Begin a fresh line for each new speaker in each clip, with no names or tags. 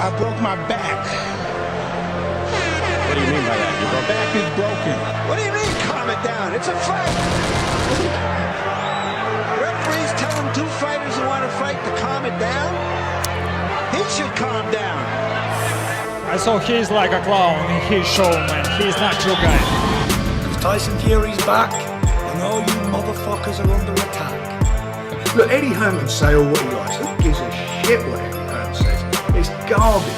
I broke my back.
What do you mean by that? Your
back is broken.
What do you mean, calm it down? It's a fight. Referees telling two fighters who want to fight to calm it down? He should calm down.
So he's like a clown in his show, man. He's not your guy.
Tyson Fury's back, and all you motherfuckers are under attack.
Look, Eddie Hearn can say all what he likes. Who gives a shit what Eddie Hearn says? It's garbage.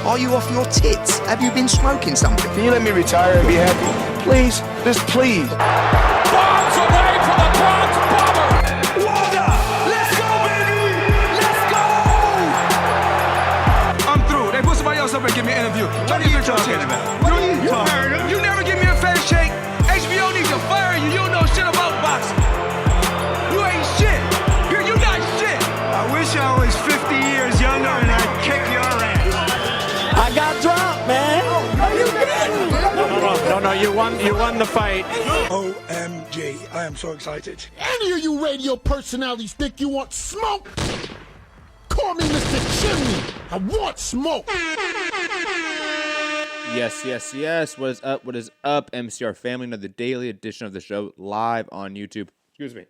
Are you off your tits? Have you been smoking something?
Can you let me retire and be happy? Please, just please.
Bombs away from the Bronx Bomber!
Wanda! Let's go, baby! Let's go!
I'm through. They put somebody else up and give me an interview.
What are you talking about? What are you talking about?
You never give me a fair shake. HBO needs to fire you. You don't know shit about boxing. You ain't shit. You're not shit.
I wish I was 50 years younger and I'd kick your ass.
I got drunk, man.
Are you kidding?
No, you won the fight.
OMG, I am so excited.
Any of you radio personalities think you want smoke? Call me Mr. Chimney. I want smoke.
Yes. What is up, MCR family? Another daily edition of the show live on YouTube. Excuse me.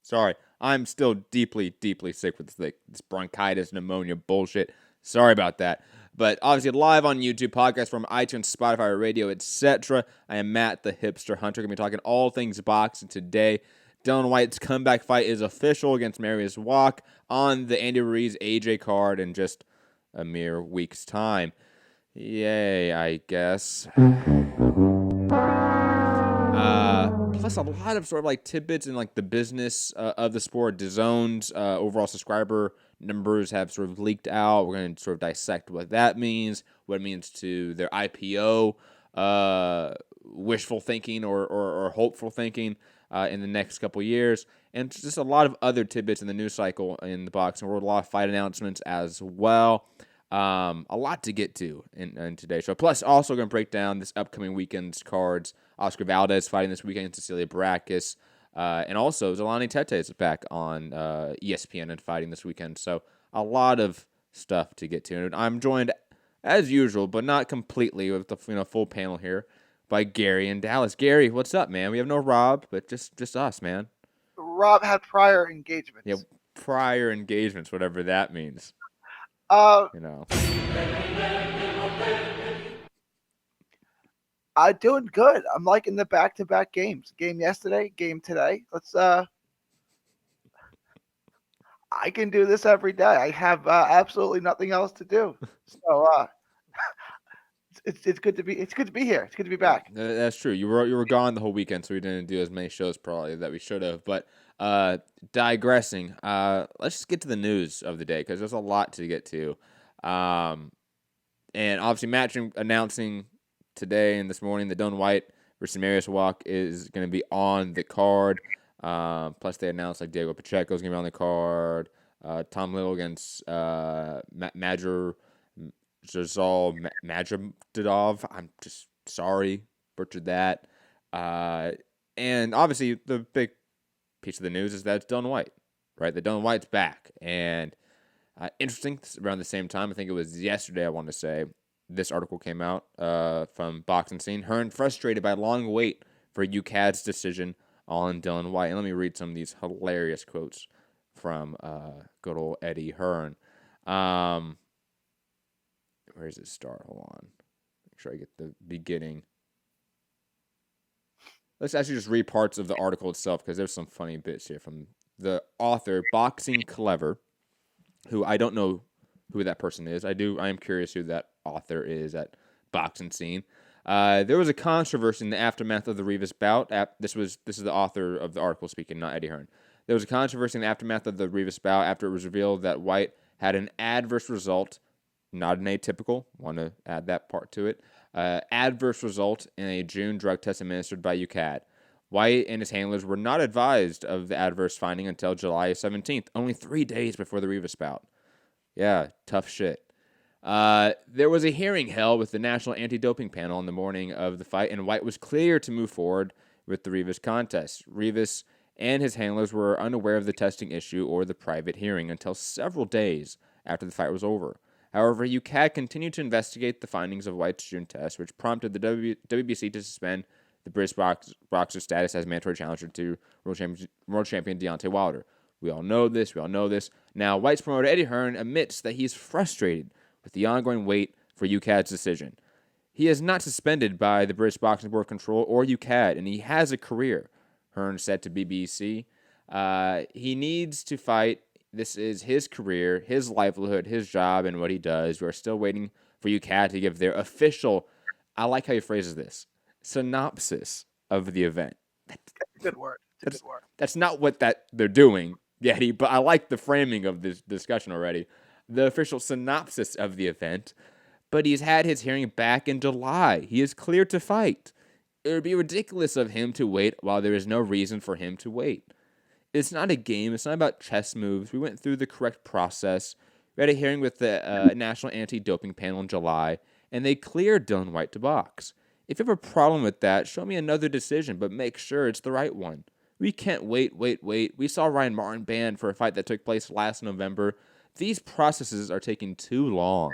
Sorry, I'm still deeply sick with this bronchitis, pneumonia bullshit. Sorry about that. But obviously live on YouTube, podcast from iTunes, Spotify, radio, etc. I am Matt, the Hipster Hunter. Going to be talking all things boxing today. Dillian Whyte's comeback fight is official against Mariusz Wach on the Andy Ruiz AJ card in just a mere week's time. Yay, I guess. Plus a lot of sort of like tidbits in like the business of the sport. DAZN's overall subscriber numbers have sort of leaked out. We're going to sort of dissect what that means, what it means to their IPO, wishful thinking or hopeful thinking in the next couple years, and just a lot of other tidbits in the news cycle in the boxing world. A lot of fight announcements as well. A lot to get to in today's show. Plus, also going to break down this upcoming weekend's cards. Oscar Valdez fighting this weekend, Cecilia Brækhus, and also Zolani Tete is back on ESPN and fighting this weekend. So a lot of stuff to get to. And I'm joined, as usual, but not completely, with the full panel here by Gary and Dallas. Gary, what's up, man? We have no Rob, but just us, man.
Rob had prior engagements.
Yeah, prior engagements, whatever that means.
I'm doing good. I'm liking the back-to-back games. Game yesterday, game today. I can do this every day. I have absolutely nothing else to do. So it's good to be here. It's good to be back.
That's true. You were gone the whole weekend, so we didn't do as many shows probably that we should have. But digressing, let's just get to the news of the day because there's a lot to get to. And obviously, match announcing today and this morning that Dillian Whyte versus Mariusz Wach is going to be on the card. Plus, they announced like Diego Pacheco is going to be on the card. Tom Little against Major Majamdadov. I'm just sorry, butchered that. And obviously, the big piece of the news is that it's Dillian Whyte, right? That Dillian Whyte's back. And interesting, around the same time, I think it was yesterday, I want to say, this article came out from Boxing Scene. Hearn frustrated by long wait for UKAD's decision on Dillian Whyte. And let me read some of these hilarious quotes from good old Eddie Hearn. Where does it start? Hold on. Make sure I get the beginning. Let's actually just read parts of the article itself because there's some funny bits here from the author, Boxing Clever, who I don't know who that person is. I am curious who that author is at Boxing Scene. There was a controversy in the aftermath of the Ruiz bout. This is the author of the article speaking, not Eddie Hearn. There was a controversy in the aftermath of the Ruiz bout after it was revealed that Whyte had an adverse result, not an atypical. Want to add that part to it. Adverse result in a June drug test administered by UKAD. Whyte and his handlers were not advised of the adverse finding until July 17th, only 3 days before the Ruiz bout. Yeah, tough shit. There was a hearing held with the National Anti-Doping Panel on the morning of the fight, and Whyte was clear to move forward with the Ruiz contest. Ruiz and his handlers were unaware of the testing issue or the private hearing until several days after the fight was over. However, UCAD continued to investigate the findings of Whyte's June test, which prompted the WBC to suspend the British boxer's status as mandatory challenger to world champion Deontay Wilder. We all know this. Now, Whyte's promoter Eddie Hearn admits that he's frustrated with the ongoing wait for UCAD's decision. He is not suspended by the British Boxing Board Control or UCAD, and he has a career, Hearn said to BBC. He needs to fight. This is his career, his livelihood, his job, and what he does. We're still waiting for UCAD to give their official, I like how he phrases this, synopsis of the event.
That's a good word. It's a good word.
That's not what they're doing, Yeti, but I like the framing of this discussion already. The official synopsis of the event. But he's had his hearing back in July. He is cleared to fight. It would be ridiculous of him to wait while there is no reason for him to wait. It's not a game. It's not about chess moves. We went through the correct process. We had a hearing with the National Anti-Doping Panel in July, and they cleared Dillian Whyte to box. If you have a problem with that, show me another decision, but make sure it's the right one. We can't wait. We saw Ryan Martin banned for a fight that took place last November. These processes are taking too long.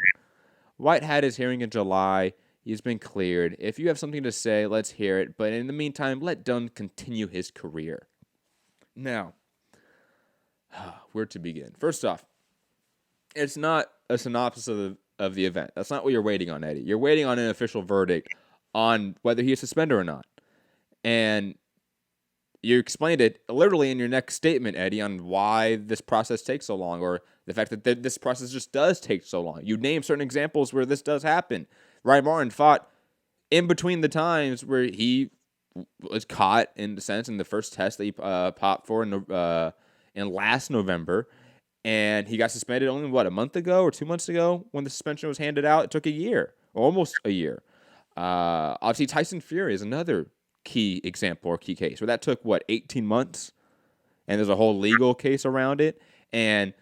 Whyte had his hearing in July. He's been cleared. If you have something to say, let's hear it. But in the meantime, let Dunn continue his career. Now, where to begin? First off, it's not a synopsis of the event. That's not what you're waiting on, Eddie. You're waiting on an official verdict on whether he is suspended or not. And you explained it literally in your next statement, Eddie, on why this process takes so long, or the fact that this process just does take so long. You name certain examples where this does happen. Ryan Martin fought in between the times where he was caught, in a sense, in the first test that he popped for in last November, and he got suspended only, a month ago or 2 months ago when the suspension was handed out. It took a year, almost a year. Obviously, Tyson Fury is another key example or key case where that took, 18 months? And there's a whole legal case around it, and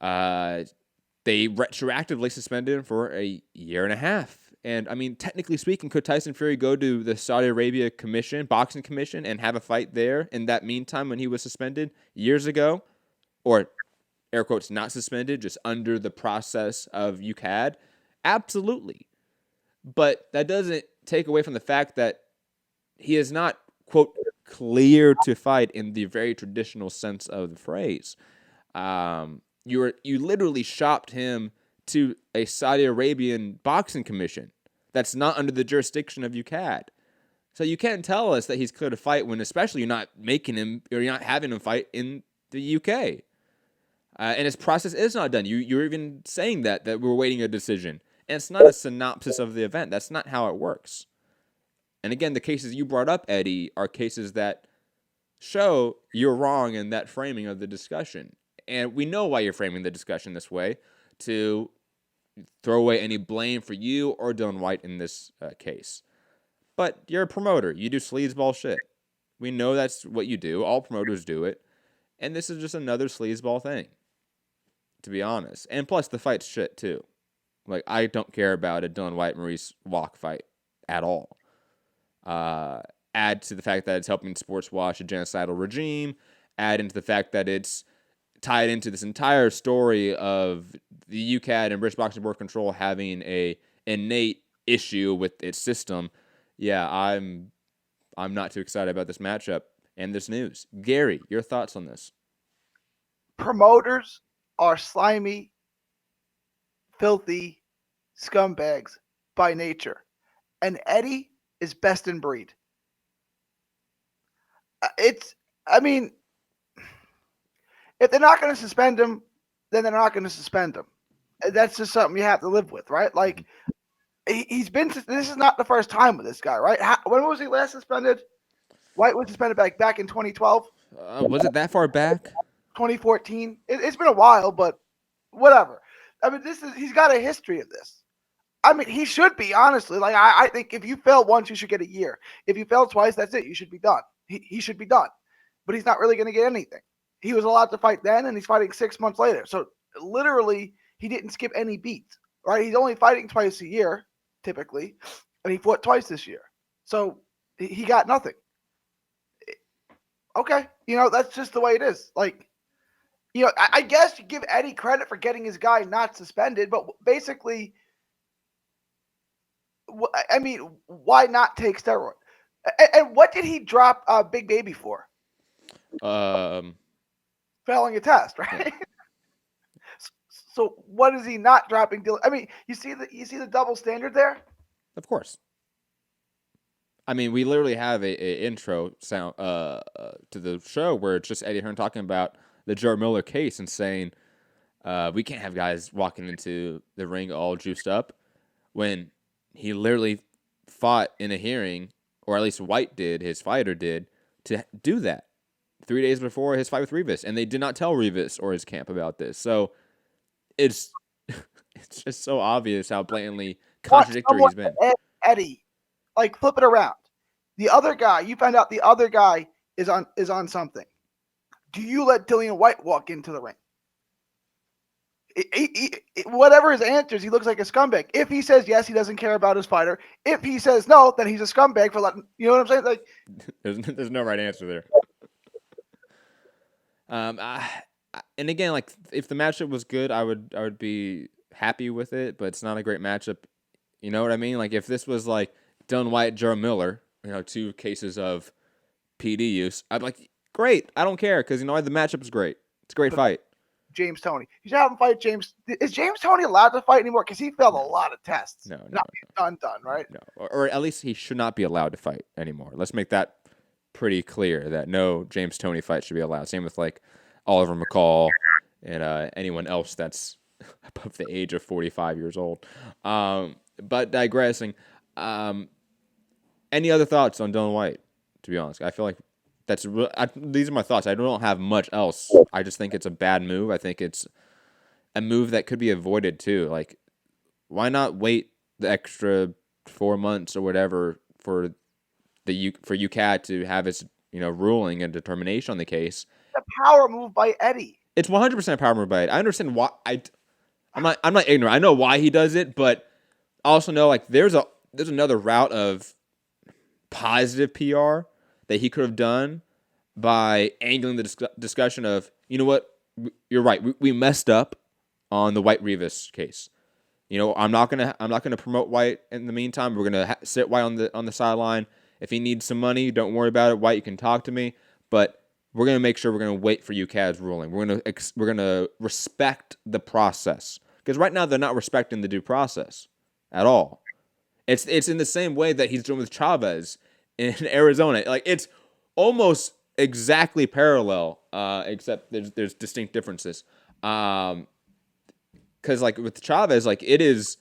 they retroactively suspended him for a year and a half. And, I mean, technically speaking, could Tyson Fury go to the Saudi Arabia Boxing Commission, and have a fight there in that meantime when he was suspended years ago? Or, air quotes, not suspended, just under the process of UCAD? Absolutely. But that doesn't take away from the fact that he is not, quote, cleared to fight in the very traditional sense of the phrase. You literally shopped him to a Saudi Arabian boxing commission that's not under the jurisdiction of UCAD. So you can't tell us that he's clear to fight when, especially, you're not making him, or you're not having him fight in the UK. And his process is not done. You're even saying that we're waiting a decision. And it's not a synopsis of the event. That's not how it works. And again, the cases you brought up, Eddie, are cases that show you're wrong in that framing of the discussion. And we know why you're framing the discussion this way, to throw away any blame for you or Dillian Whyte in this case. But you're a promoter. You do sleazeball shit. We know that's what you do. All promoters do it. And this is just another sleazeball thing, to be honest. And plus, the fight's shit, too. Like, I don't care about a Dillian Whyte-Mariusz Wach fight at all. Add to the fact that it's helping sports wash a genocidal regime. Add into the fact that it's tied into this entire story of the UCAD and British Boxing Board Control having a innate issue with its system. Yeah, I'm not too excited about this matchup and this news. Gary, your thoughts on this?
Promoters are slimy, filthy scumbags by nature, and Eddie is best in breed. If they're not going to suspend him, then they're not going to suspend him. That's just something you have to live with, right? Like, this is not the first time with this guy, right? When was he last suspended? Whyte was suspended back in 2012.
Was it that far back?
2014. It's been a while, but whatever. I mean, he's got a history of this. I mean, he should be, honestly. Like, I think if you fail once, you should get a year. If you fail twice, that's it. You should be done. He should be done. But he's not really going to get anything. He was allowed to fight then, and he's fighting 6 months later. So, literally, he didn't skip any beats, right? He's only fighting twice a year, typically, and he fought twice this year. So, he got nothing. Okay. That's just the way it is. Like, I guess you give Eddie credit for getting his guy not suspended, but basically, I mean, why not take steroid? And what did he drop Big Baby for? Failing a test, right? Yeah. So what is he not dropping? I mean, you see the double standard there?
Of course. I mean, we literally have a intro sound to the show where it's just Eddie Hearn talking about the Joe Miller case and saying we can't have guys walking into the ring all juiced up, when he literally fought in a hearing, or at least Whyte did, his fighter did, to do that 3 days before his fight with Ruiz, and they did not tell Ruiz or his camp about this. So it's just so obvious how blatantly contradictory he's been.
Eddie, like, flip it around. The other guy, you find out the other guy is on something. Do you let Dillian Whyte walk into the ring? Whatever his answers, he looks like a scumbag. If he says yes, he doesn't care about his fighter. If he says no, then he's a scumbag for letting. You know what I'm saying? Like,
there's no right answer there. And again, like, if the matchup was good, I would be happy with it. But it's not a great matchup. You know what I mean? Like, if this was like Dillian Whyte, Joe Miller, 2 cases of PD use, I'd be like, great. I don't care, because the matchup is great. It's a great fight.
James Toney. You should have him fight James. Is James Toney allowed to fight anymore? Because he failed a lot of tests.
No.
Done, right?
No, or at least he should not be allowed to fight anymore. Let's make that pretty clear, that no James Toney fight should be allowed. Same with like Oliver McCall and anyone else that's above the age of 45 years old. But digressing, any other thoughts on Dillian Whyte? To be honest, I feel like these are my thoughts. I don't have much else. I just think it's a bad move. I think it's a move that could be avoided too. Like, why not wait the extra 4 months or whatever for UCAT to have its ruling and determination on the case?
A power move by Eddie.
It's 100% a power move by Eddie. I understand why. I'm not ignorant. I know why he does it, but I also know, like, there's another route of positive PR that he could have done by angling the discussion of, you know what, you're right, we messed up on the Whyte Ruiz case. I'm not gonna promote Whyte in the meantime. We're gonna sit Whyte on the sideline. If he needs some money, don't worry about it, Whyte. You can talk to me, but we're gonna make sure we're gonna wait for UCAD's ruling. We're gonna respect the process, because right now they're not respecting the due process at all. It's in the same way that he's doing with Chavez in Arizona. Like, it's almost exactly parallel, except there's distinct differences. Because like with Chavez, like, it is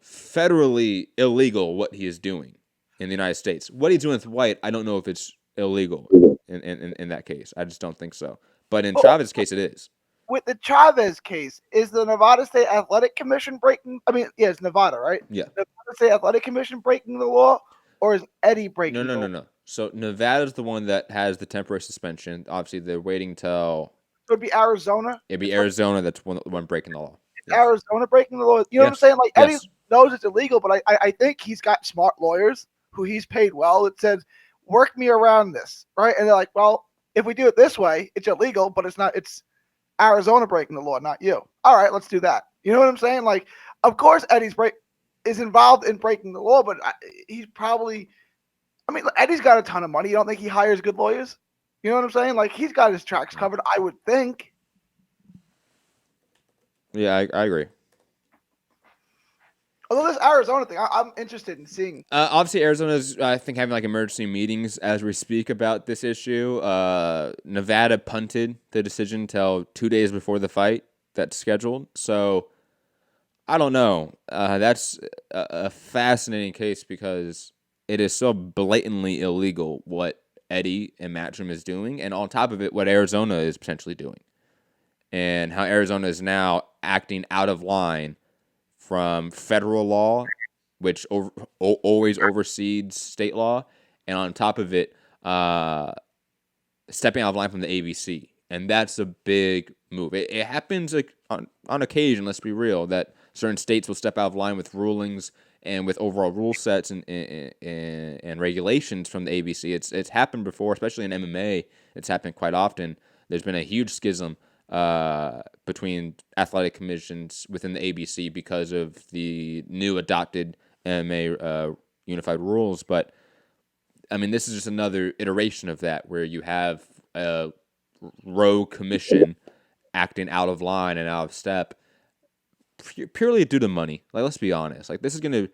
federally illegal what he is doing in the United States. What he's doing with Whyte, I don't know if it's illegal in that case. I just don't think so. But in Chavez's case, it is.
With the Chavez case, is the Nevada State Athletic Commission breaking? I mean, yeah, it's Nevada, right?
Yeah.
The Nevada State Athletic Commission breaking the law, or is Eddie breaking the law?
No. So Nevada's the one that has the temporary suspension. Obviously, they're waiting till...
So it'd be Arizona?
It'd be Arizona that's the one breaking the law.
Yes. Arizona breaking the law? You know what I'm saying? Like, Eddie knows it's illegal, but I think he's got smart lawyers who he's paid well. It says, work me around this, right? And they're like, well, if we do it this way, it's illegal, but it's Arizona breaking the law, not you. All right, let's do that. You know what I'm saying? Like, of course, Eddie's is involved in breaking the law, but he's probably... I mean, Eddie's got a ton of money. You don't think he hires good lawyers? You know what I'm saying? Like, he's got his tracks covered, I would think.
Yeah, I agree.
Although this Arizona thing, I'm interested in seeing.
Obviously, Arizona's, I think, having like emergency meetings as we speak about this issue. Nevada punted the decision till 2 days before the fight that's scheduled. So, I don't know. That's a fascinating case, because it is so blatantly illegal what Eddie and Matchroom is doing, and on top of it, what Arizona is potentially doing, and how Arizona is now acting out of line from federal law, which always oversees state law, and on top of it, stepping out of line from the ABC, and that's a big move. It happens on occasion, let's be real, that certain states will step out of line with rulings and with overall rule sets and regulations from the ABC. It's happened before, especially in MMA. It's happened quite often. There's been a huge schism between athletic commissions within the ABC because of the new adopted MMA unified rules. But I mean, this is just another iteration of that, where you have a rogue commission acting out of line and out of step purely due to money. Like, let's be honest. Like, this is gonna,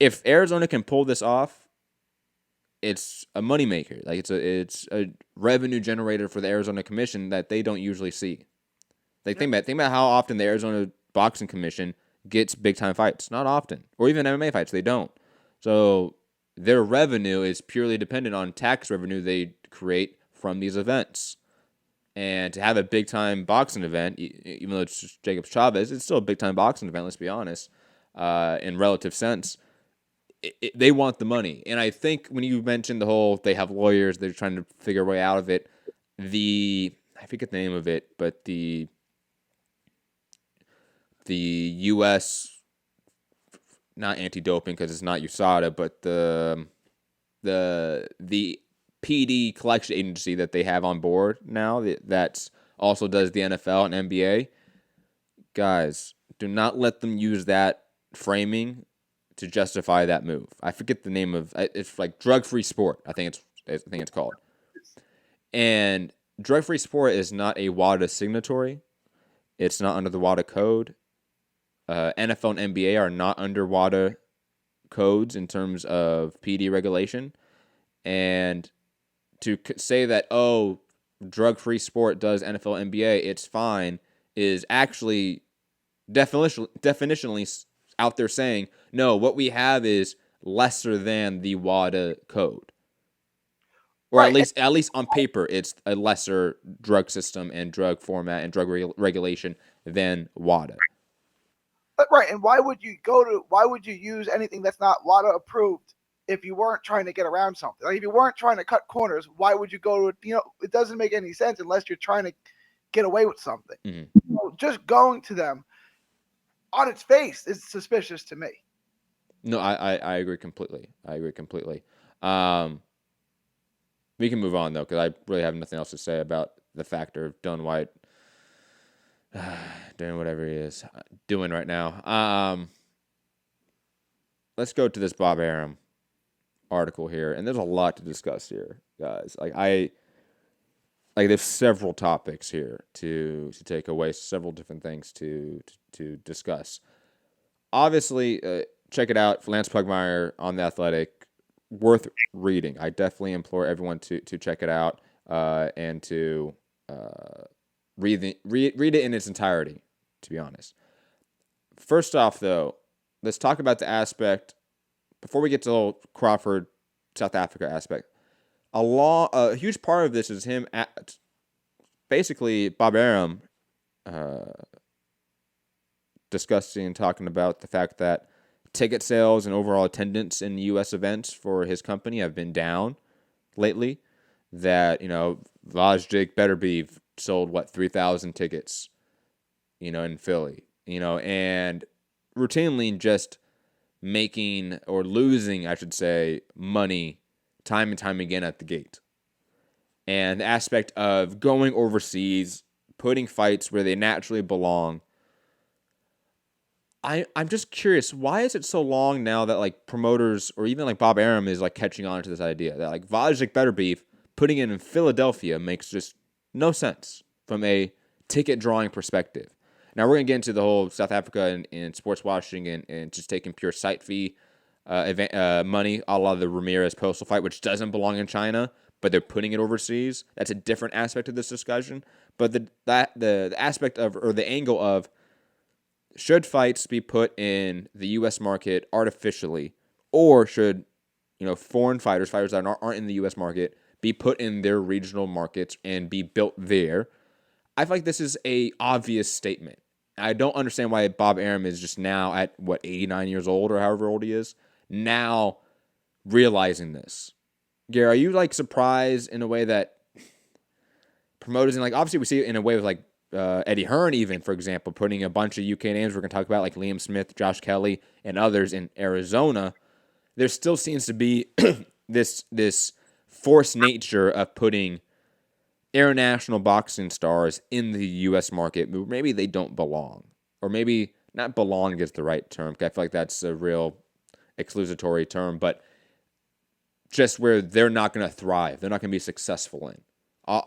if Arizona can pull this off, it's a moneymaker. Like, it's a revenue generator for the Arizona Commission that they don't usually see. Like, think about how often the Arizona Boxing Commission gets big time fights. Not often, or even MMA fights. They don't. So their revenue is purely dependent on tax revenue they create from these events. And to have a big time boxing event, even though it's just Jacob Chavez, it's still a big time boxing event. Let's be honest, in relative sense. They want the money. And I think when you mentioned the whole, they have lawyers, they're trying to figure a way out of it. I forget the name of it, but the U.S., not anti-doping because it's not USADA, but the PD collection agency that they have on board now that also does the NFL and NBA. Guys, do not let them use that framing to justify that move. I forget the name of it's like drug-free sport. I think it's called. And drug-free sport is not a WADA signatory. It's not under the WADA code. NFL and NBA are not under WADA codes in terms of PD regulation. And to say that, oh, drug-free sport does NFL, NBA, it's fine, is actually definitionally out there saying, no, what we have is lesser than the WADA code. Or right. at least on paper, it's a lesser drug system and drug format and drug regulation than WADA.
Right, and why would you use anything that's not WADA approved if you weren't trying to get around something? Like, if you weren't trying to cut corners, why would you go to, it doesn't make any sense unless you're trying to get away with something. Mm-hmm. Just going to them on its face is suspicious to me.
No, I agree completely. We can move on, though, because I really have nothing else to say about the factor of Dillian Whyte doing whatever he is doing right now. Let's go to this Bob Arum article here, and there's a lot to discuss here, guys. There's several topics here to take away, several different things to discuss. Obviously, check it out, Lance Pugmire on The Athletic, worth reading. I definitely implore everyone to check it out and to read it in its entirety, to be honest. First off, though, let's talk about the aspect, before we get to the whole Crawford, South Africa aspect. A huge part of this is him, basically, Bob Arum, discussing and talking about the fact that ticket sales and overall attendance in U.S. events for his company have been down lately. That, Vajdik Beterbiev sold, 3,000 tickets, in Philly, and routinely just making, or losing, I should say, money time and time again at the gate. And the aspect of going overseas, putting fights where they naturally belong. I'm just curious, why is it so long now that promoters or even Bob Arum is catching on to this idea that Vajdik Beterbiev putting it in Philadelphia makes just no sense from a ticket drawing perspective. Now we're gonna get into the whole South Africa and sports washing and just taking pure site fee money, a la the Ramirez Postal fight, which doesn't belong in China, but they're putting it overseas. That's a different aspect of this discussion. But the aspect of, or the angle of, should fights be put in the U.S. market artificially, or should foreign fighters that aren't in the U.S. market, be put in their regional markets and be built there? I feel like this is a obvious statement. I don't understand why Bob Arum is just now at 89 years old or however old he is, now realizing this. Gary, are you surprised in a way that promoters, and obviously we see it in a way with Eddie Hearn, even, for example, putting a bunch of UK names we're going to talk about, Liam Smith, Josh Kelly, and others in Arizona. There still seems to be this forced nature of putting international boxing stars in the U.S. market, maybe they don't belong. Or maybe not belong is the right term. I feel like that's a real exclusatory term, but just where they're not going to thrive. They're not going to be successful in.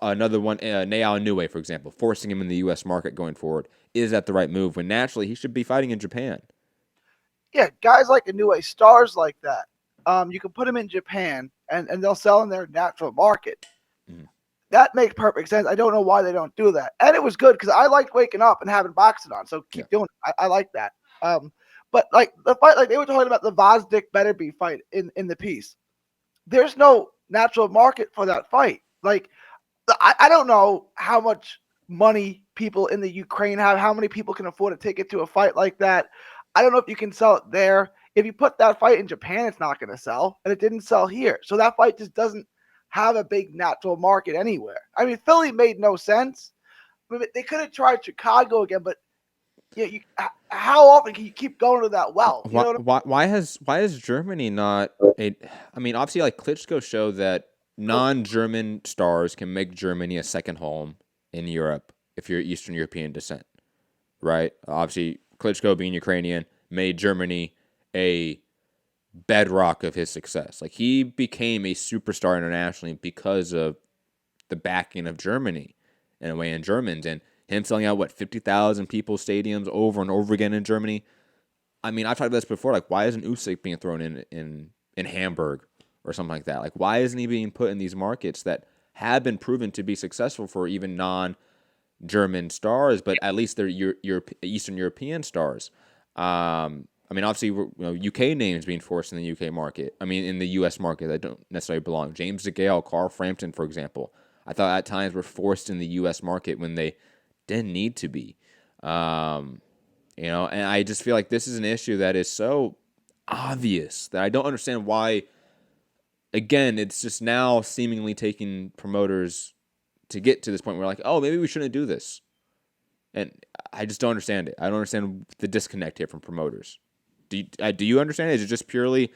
Another one, Naoya Inoue, for example, forcing him in the U.S. market going forward. Is that the right move when naturally he should be fighting in Japan?
Yeah, guys like Inoue, stars like that, you can put them in Japan and they'll sell in their natural market.
Mm.
That makes perfect sense. I don't know why they don't do that. And it was good because I liked waking up and having boxing on. So keep doing it. I like that. But like the fight, like they were talking about the Vosdick Betterby fight in the piece. There's no natural market for that fight. Like I don't know how much money people in the Ukraine have, how many people can afford a ticket to a fight like that. I don't know if you can sell it there. If you put that fight in Japan, it's not going to sell, and it didn't sell here. So that fight just doesn't have a big natural market anywhere. I mean, Philly made no sense. I mean, they could have tried Chicago again, but how often can you keep going to that well? You know what
why has Germany not a? I mean, obviously, like Klitschko showed that non-German stars can make Germany a second home in Europe if you're Eastern European descent, right? Obviously, Klitschko being Ukrainian made Germany a bedrock of his success. Like he became a superstar internationally because of the backing of Germany in a way, in Germans, and him selling out 50,000 people stadiums over and over again in Germany. I mean, I've talked about this before. Like, why isn't Usyk being thrown in Hamburg or something like that? Like, why isn't he being put in these markets that have been proven to be successful for even non-German stars, but at least they're Eastern European stars? I mean, obviously, UK names being forced in the UK market. I mean, in the US market that don't necessarily belong. James DeGale, Carl Frampton, for example, I thought at times were forced in the US market when they didn't need to be. And I just feel like this is an issue that is so obvious that I don't understand why. Again, it's just now seemingly taking promoters to get to this point where like, oh, maybe we shouldn't do this. And I just don't understand it. I don't understand the disconnect here from promoters. Do you understand it? Is it just purely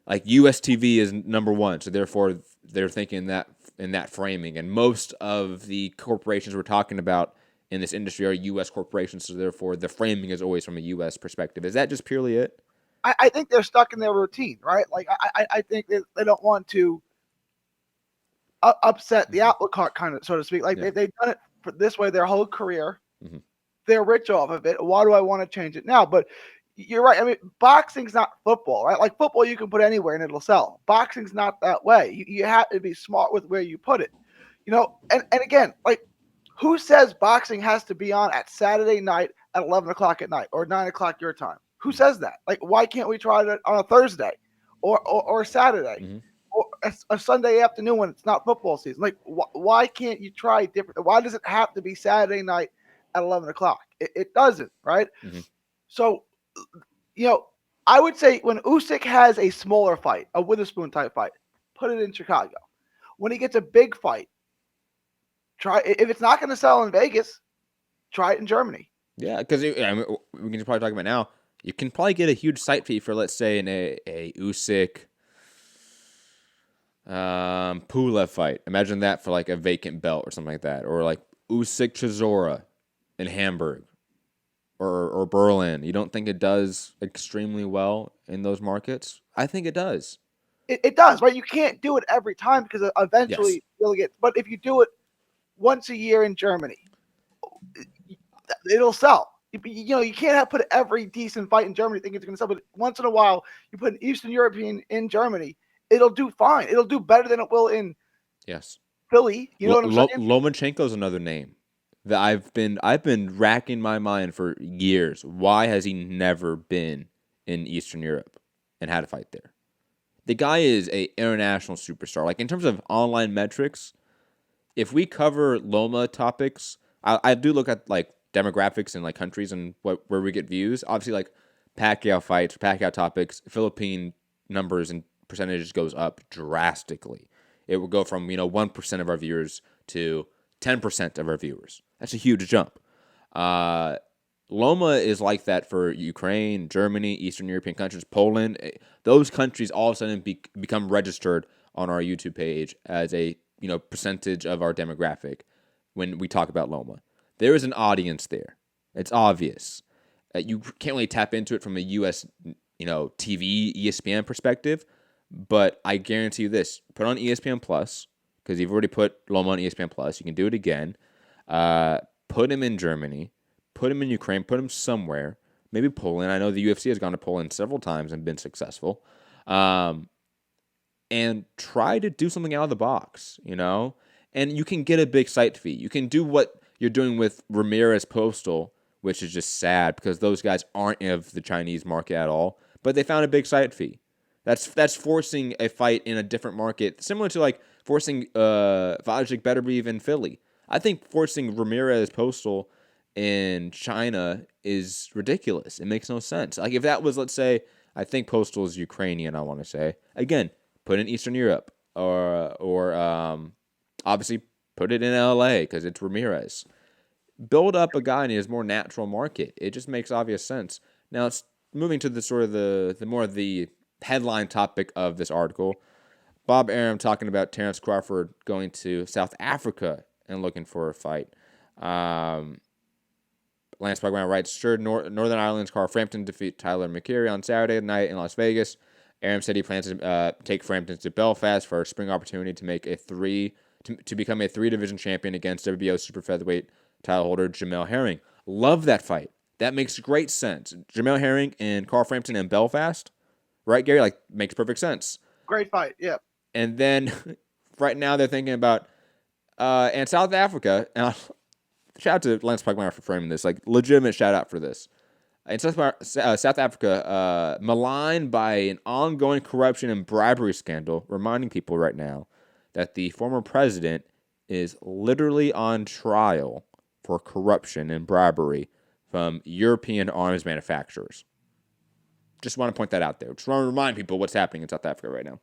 like US TV is number one, so therefore they're thinking that in that framing, and most of the corporations we're talking about in this industry are U.S. corporations, so therefore the framing is always from a U.S. perspective. Is that just purely it?
I think they're stuck in their routine, right? Like I think they don't want to upset the apple cart, kind of, so to speak. Like they've done it for this way their whole career. Mm-hmm. They're rich off of it. Why do I want to change it now? But you're right. I mean, boxing's not football, right? Like football, you can put anywhere and it'll sell. Boxing's not that way. You have to be smart with where you put it, And again, like, who says boxing has to be on at Saturday night at 11 o'clock at night or 9 o'clock your time? Who says that? Like, why can't we try it on a Thursday or Saturday
mm-hmm.
or a Sunday afternoon when it's not football season? Like, why can't you try different? Why does it have to be Saturday night at 11 o'clock? It doesn't, right?
Mm-hmm.
So, I would say when Usyk has a smaller fight, a Witherspoon type fight, put it in Chicago. When he gets a big fight, try. If it's not going to sell in Vegas, try it in Germany.
Yeah, because we can probably talk about now. You can probably get a huge site fee for, let's say, a Usyk Pulev fight. Imagine that for like a vacant belt or something like that, or like Usyk Chisora in Hamburg or Berlin. You don't think it does extremely well in those markets? I think it does.
It does, right? You can't do it every time because eventually you'll get. But if you do it once a year in Germany, it'll sell. You can't put every decent fight in Germany thinking it's going to sell, but once in a while you put an Eastern European in Germany, it'll do fine. It'll do better than it will in Philly. You know what I'm saying?
Lomachenko's another name that I've been racking my mind for years. Why has he never been in Eastern Europe and had a fight there? The guy is an international superstar. Like, in terms of online metrics, if we cover Loma topics, I do look at like demographics and like countries and where we get views. Obviously, like Pacquiao fights, Pacquiao topics, Philippine numbers and percentages goes up drastically. It will go from 1% of our viewers to 10% of our viewers. That's a huge jump. Loma is like that for Ukraine, Germany, Eastern European countries, Poland. Those countries all of a sudden become registered on our YouTube page as a percentage of our demographic when we talk about Loma. There is an audience there. It's obvious. You can't really tap into it from a U.S. TV, ESPN perspective, but I guarantee you this: put on ESPN Plus, because you've already put Loma on ESPN Plus. You can do it again. Put him in Germany, put him in Ukraine, put him somewhere. Maybe Poland. I know the UFC has gone to Poland several times and been successful. And try to do something out of the box, And you can get a big site fee. You can do what you're doing with Ramirez Postal, which is just sad because those guys aren't of the Chinese market at all. But they found a big site fee. That's forcing a fight in a different market, similar to like forcing Vajic Beterbiev in Philly. I think forcing Ramirez Postal in China is ridiculous. It makes no sense. Like if that was, let's say, I think Postal is Ukrainian, I want to say. Again, put in Eastern Europe or obviously put it in LA because it's Ramirez. Build up a guy in his more natural market. It just makes obvious sense. Now it's moving to the sort of the more of the headline topic of this article. Bob Arum talking about Terence Crawford going to South Africa and looking for a fight. Lance Pugmire writes, sure, Northern Ireland's Carl Frampton defeat Tyler McCreary on Saturday night in Las Vegas. Arum said he plans to take Frampton to Belfast for a spring opportunity to make to become a 3-division champion against WBO super featherweight title holder Jamel Herring. Love that fight. That makes great sense. Jamel Herring and Carl Frampton in Belfast, right, Gary? Like, makes perfect sense.
Great fight, yeah.
And then right now they're thinking about and South Africa. And shout out to Lance Pugmire for framing this. Like, legitimate shout out for this. In South Africa, maligned by an ongoing corruption and bribery scandal, reminding people right now that the former president is literally on trial for corruption and bribery from European arms manufacturers. Just want to point that out there. Just want to remind people what's happening in South Africa right now.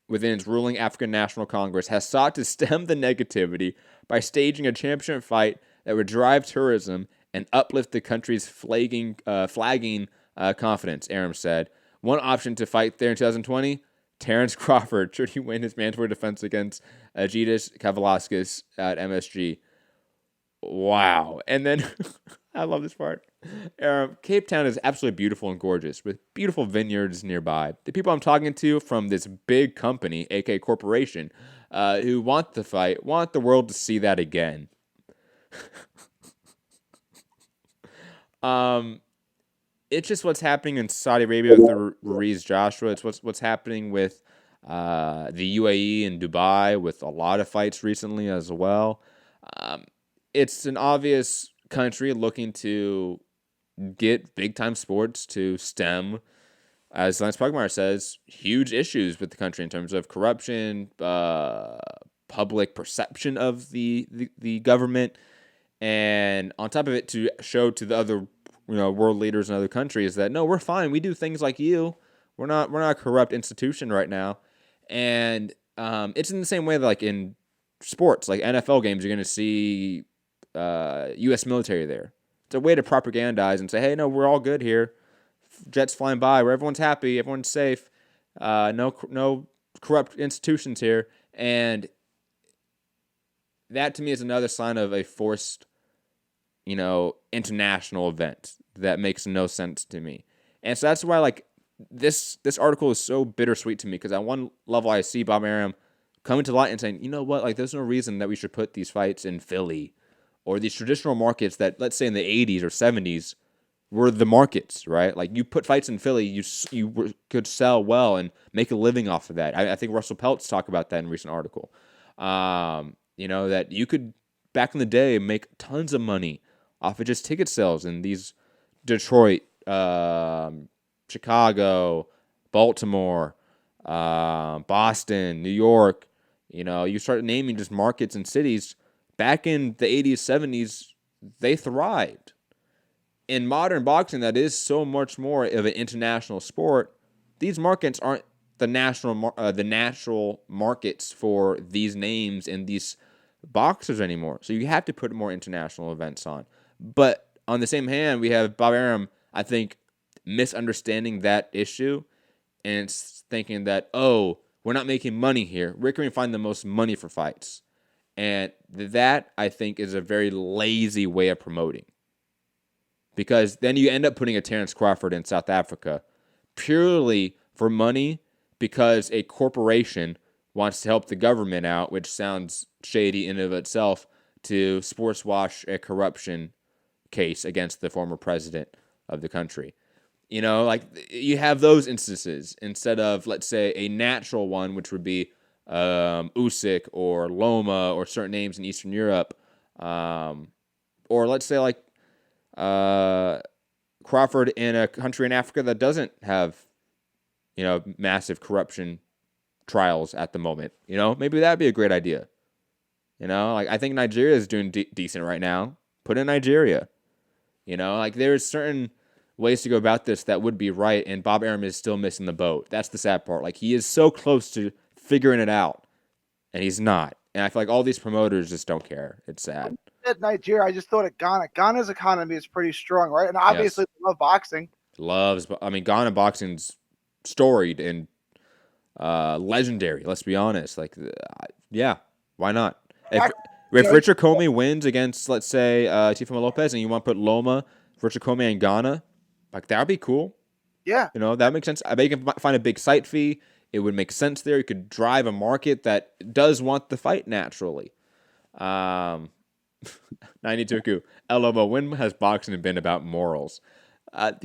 Within its ruling, African National Congress has sought to stem the negativity by staging a championship fight that would drive tourism and uplift the country's flagging confidence, Arum said. One option to fight there in 2020, Terence Crawford, should he win his mandatory defense against Agitas Kavalauskas at MSG. Wow. And then, I love this part. Cape Town is absolutely beautiful and gorgeous, with beautiful vineyards nearby. The people I'm talking to from this big company, aka corporation, who want the fight, want the world to see that again. It's just what's happening in Saudi Arabia with the Ruiz Joshua. It's what's happening with the UAE and Dubai with a lot of fights recently as well. It's an obvious country looking to get big-time sports to stem, as Lance Pugmire says, huge issues with the country in terms of corruption, public perception of the government, and on top of it, to show to the other world leaders in other countries that no, we're fine. We do things like you. We're not a corrupt institution right now, and it's in the same way that, like in sports, like NFL games, you're going to see U.S. military there. It's a way to propagandize and say, hey, no, we're all good here. Jets flying by, where everyone's happy, everyone's safe. No corrupt institutions here, and that to me is another sign of a forced, international event that makes no sense to me. And so that's why, like, this article is so bittersweet to me, because at one level I see Bob Arum coming to light and saying, you know what, like, there's no reason that we should put these fights in Philly or these traditional markets that, let's say in the 80s or 70s, were the markets, right? Like, you put fights in Philly, you could sell well and make a living off of that. I think Russell Peltz talked about that in a recent article. That you could, back in the day, make tons of money off of just ticket sales in these Detroit, Chicago, Baltimore, Boston, New York. You start naming just markets and cities. Back in the 80s, 70s, they thrived. In modern boxing, that is so much more of an international sport. These markets aren't the natural markets for these names and these boxers anymore. So you have to put more international events on. But on the same hand, we have Bob Arum, I think, misunderstanding that issue and thinking that, we're not making money here. Where can we find the most money for fights? And that, I think, is a very lazy way of promoting. Because then you end up putting a Terence Crawford in South Africa purely for money because a corporation wants to help the government out, which sounds shady in and of itself, to sports wash a corruption case against the former president of the country. You know, like you have those instances instead of, let's say, a natural one, which would be Usyk or Loma or certain names in Eastern Europe. Or let's say like Crawford in a country in Africa that doesn't have, massive corruption trials at the moment. Maybe that'd be a great idea. Like I think Nigeria is doing decent right now. Put in Nigeria. Like there's certain ways to go about this that would be right, and Bob Arum is still missing the boat. That's the sad part. Like he is so close to figuring it out, and he's not. And I feel like all these promoters just don't care. It's sad.
At Nigeria, I just thought of Ghana. Ghana's economy is pretty strong, right? And obviously,
Yes.
they love boxing.
Ghana boxing's storied and legendary. Let's be honest. Like, yeah, why not? If Richard Comey wins against, let's say, Teofimo Lopez, and you want to put Loma, Richard Comey, in Ghana, like that would be cool.
Yeah.
That makes sense. I bet you can find a big site fee. It would make sense there. You could drive a market that does want the fight naturally. 92Q. Elomo, when has boxing been about morals?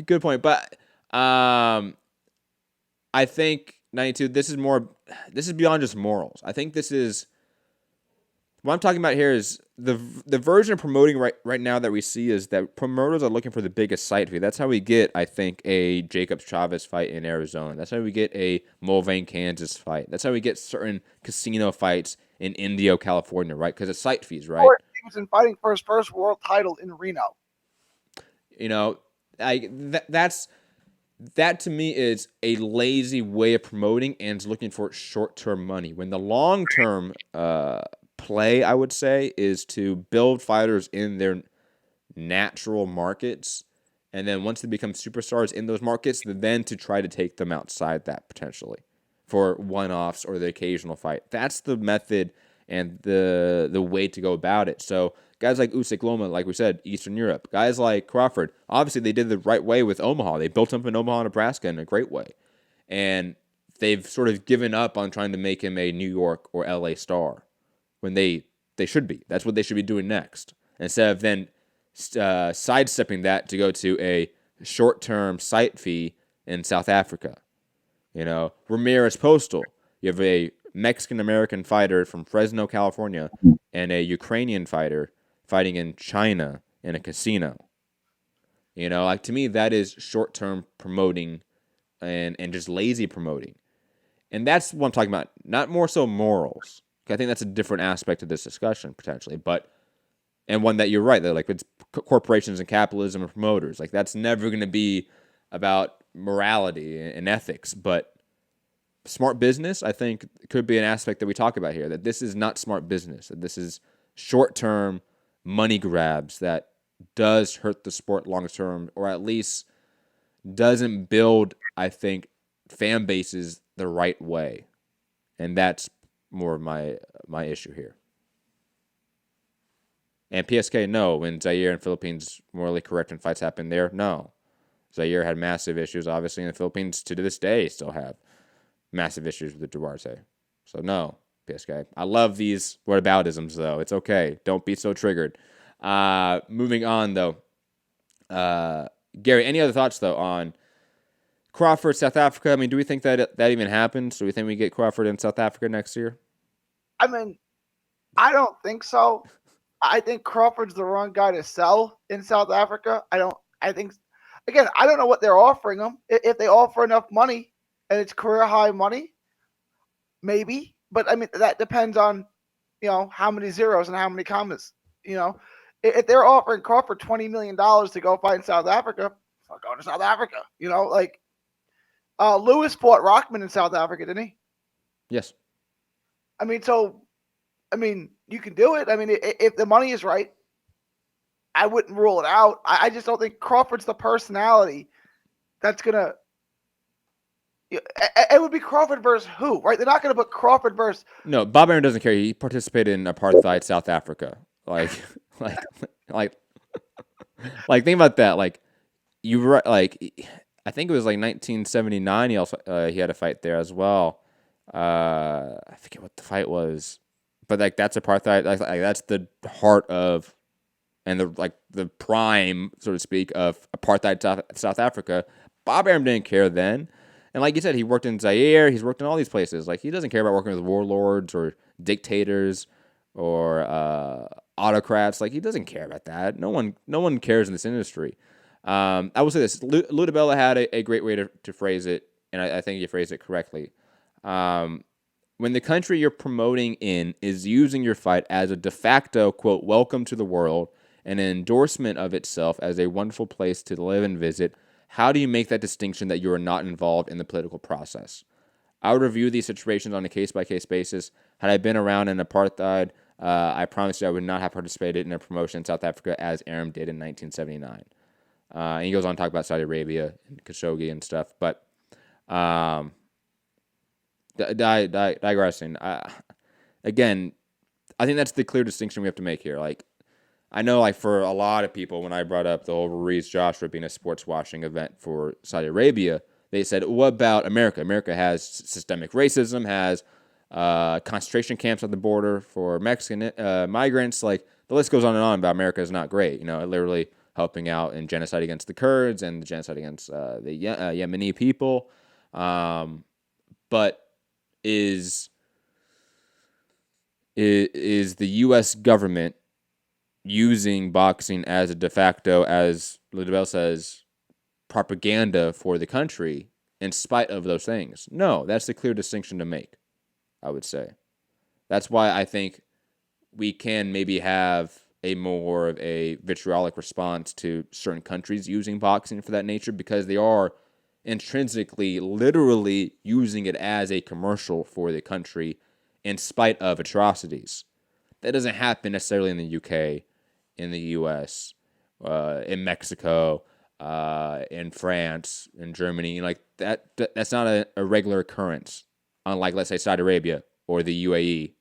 Good point. But I think 92. This is beyond just morals. I think this is what I'm talking about here is the version of promoting right now that we see is that promoters are looking for the biggest site fee. That's how we get, I think, a Jacobs Chavez fight in Arizona. That's how we get a Mulvaney, Kansas fight. That's how we get certain casino fights in Indio, California, right? Because it's site fees, right?
Or Stevenson fighting for his first world title in Reno.
That to me is a lazy way of promoting and is looking for short-term money. When the long-term play, I would say, is to build fighters in their natural markets, and then once they become superstars in those markets, then to try to take them outside that potentially for one-offs or the occasional fight. That's the method and the way to go about it. So guys like Usyk, Loma, like we said, Eastern Europe. Guys like Crawford, obviously they did the right way with Omaha. They built him up in Omaha, Nebraska in a great way. And they've sort of given up on trying to make him a New York or LA star when they should be. That's what they should be doing next. Instead of then sidestepping that to go to a short-term site fee in South Africa. Ramirez Postal. You have a Mexican-American fighter from Fresno, California, and a Ukrainian fighter fighting in China in a casino. Like to me, that is short-term promoting and just lazy promoting. And that's what I'm talking about. Not more so morals. I think that's a different aspect of this discussion, potentially. And one that you're right, that like it's corporations and capitalism and promoters. Like that's never going to be about morality and ethics. But smart business, I think, could be an aspect that we talk about here. That this is not smart business. That this is short-term money grabs that does hurt the sport long-term, or at least doesn't build, I think, fan bases the right way. And that's more of my issue here. And PSK, no. When Zaire and Philippines morally correct and fights happen there, no. Zaire had massive issues, obviously, and the Philippines to this day still have massive issues with Duarte. So no, PSK. I love these whataboutisms, though. It's okay. Don't be so triggered. Moving on, though. Gary, any other thoughts, though, on Crawford, South Africa? I mean, do we think that even happens? Do we think we get Crawford in South Africa next year?
I mean, I don't think so. I think Crawford's the wrong guy to sell in South Africa. I don't know what they're offering him. If they offer enough money and it's career high money, maybe. But I mean, that depends on, how many zeros and how many commas. If they're offering Crawford $20 million to go fight in South Africa, I'll go to South Africa. Lewis fought Rockman in South Africa, didn't he?
Yes.
I mean, you can do it. I mean, if the money is right, I wouldn't rule it out. I just don't think Crawford's the personality that's going to It would be Crawford versus who, right? They're not going to put Crawford versus.
No, Bob Arum doesn't care. He participated in apartheid South Africa. Like, like, think about that. Like, you right? Like, I think it was like 1979. He had a fight there as well. I forget what the fight was, but like that's apartheid. Like that's the heart of, and the prime, so to speak, of apartheid South Africa. Bob Arum didn't care then. And like you said, he worked in Zaire. He's worked in all these places. Like, he doesn't care about working with warlords or dictators or autocrats. Like, he doesn't care about that. No one cares in this industry. I will say this. Ludabella had a great way to phrase it, and I think you phrased it correctly. When the country you're promoting in is using your fight as a de facto, quote, welcome to the world, and an endorsement of itself as a wonderful place to live and visit, how do you make that distinction that you are not involved in the political process? I would review these situations on a case-by-case basis. Had I been around in apartheid, I promise you I would not have participated in a promotion in South Africa as Arum did in 1979. And he goes on to talk about Saudi Arabia and Khashoggi and stuff. But digressing. Again, I think that's the clear distinction we have to make here. Like, I know, like, for a lot of people, when I brought up the whole Ruiz Joshua being a sports washing event for Saudi Arabia, they said, what about America? America has systemic racism, has concentration camps at the border for Mexican migrants. Like, the list goes on and on about America is not great. You know, literally helping out in genocide against the Kurds and the genocide against the Yemeni people. But is the U.S. government using boxing as a de facto, as Ludabelle says, propaganda for the country in spite of those things? No, that's the clear distinction to make, I would say. That's why I think we can maybe have a more of a vitriolic response to certain countries using boxing for that nature, because they are intrinsically, literally using it as a commercial for the country in spite of atrocities. That doesn't happen necessarily in the UK, in the US, in Mexico, in France, in Germany. Like, that's not a regular occurrence, unlike, let's say, Saudi Arabia or the UAE.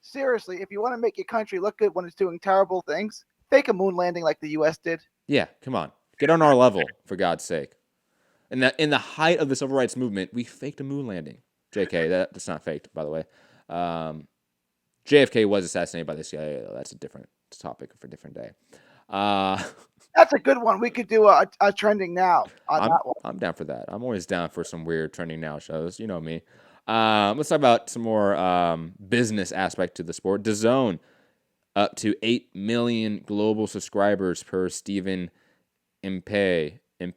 Seriously, if you want to make your country look good when it's doing terrible things, fake a moon landing like the US did.
Yeah, come on. Get on our level, for God's sake. And that in the height of the civil rights movement, we faked a moon landing. JK, that's not faked, by the way. JFK was assassinated by the CIA, though. That's a different topic for a different day.
That's a good one. We could do a trending now on that one.
I'm down for that. I'm always down for some weird trending now shows. You know me. Let's talk about some more business aspect to the sport. DAZN, up to 8 million global subscribers per Stephen Impey from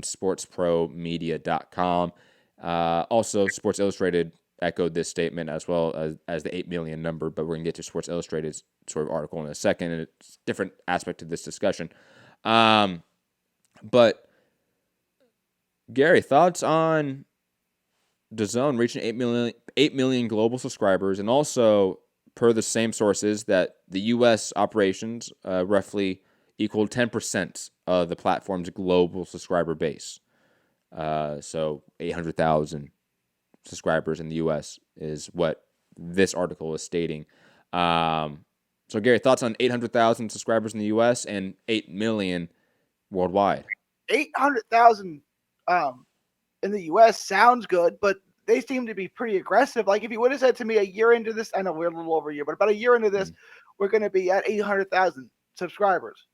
sportspromedia.com. Also, Sports Illustrated echoed this statement as well as the 8 million number, but we're going to get to Sports Illustrated's sort of article in a second, and it's a different aspect to this discussion. But Gary, thoughts on DAZN reaching 8 million global subscribers, and also, per the same sources, that the U.S. operations roughly equaled 10% of the platform's global subscriber base. So 800,000 subscribers in the U.S. is what this article is stating. So, Gary, thoughts on 800,000 subscribers in the U.S. and 8 million worldwide?
800,000 in the U.S. sounds good, but they seem to be pretty aggressive. Like, if you would have said to me a year into this, I know we're a little over a year, but about a year into this, we're going to be at 800,000 subscribers.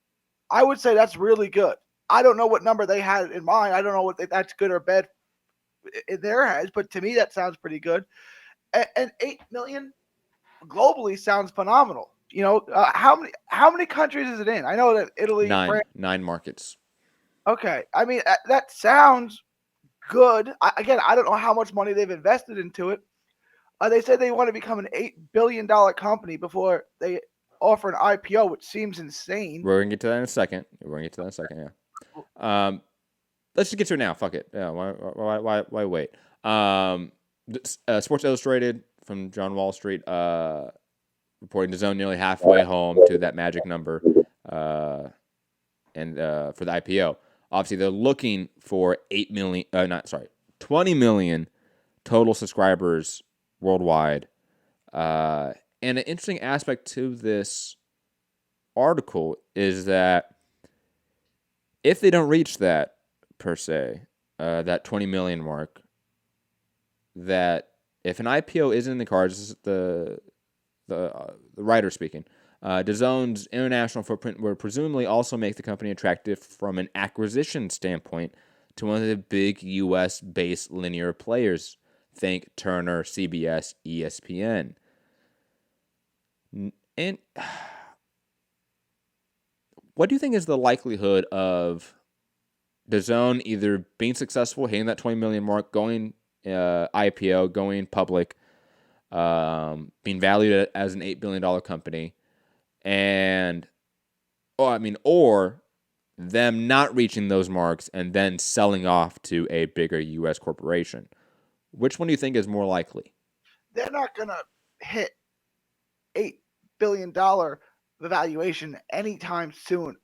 I would say that's really good. I don't know what number they had in mind. I don't know if that's good or bad in their heads, but to me, that sounds pretty good. And 8 million globally sounds phenomenal. You know, how many countries is it in? I know that Italy, France.
9 markets.
Okay. I mean, that sounds good. I don't know how much money they've invested into it. They said they want to become an $8 billion company before they offer an IPO, which seems insane.
We're going to get to that in a second. Yeah. Let's just get to it now. Fuck it. Yeah, why wait? Sports Illustrated from John Wall Street reporting DAZN nearly halfway home to that magic number and for the IPO. Obviously, they're looking for 20 million total subscribers worldwide. And an interesting aspect to this article is that if they don't reach that, per se, that 20 million mark, that if an IPO isn't in the cards, this is the writer speaking, DAZN's international footprint would presumably also make the company attractive from an acquisition standpoint to one of the big U.S.-based linear players. Think Turner, CBS, ESPN. And what do you think is the likelihood of DAZN either being successful, hitting that 20 million mark, going IPO, going public, being valued as an $8 billion company, or them not reaching those marks and then selling off to a bigger U.S. corporation? Which one do you think is more likely?
They're not going to hit $8 billion valuation anytime soon,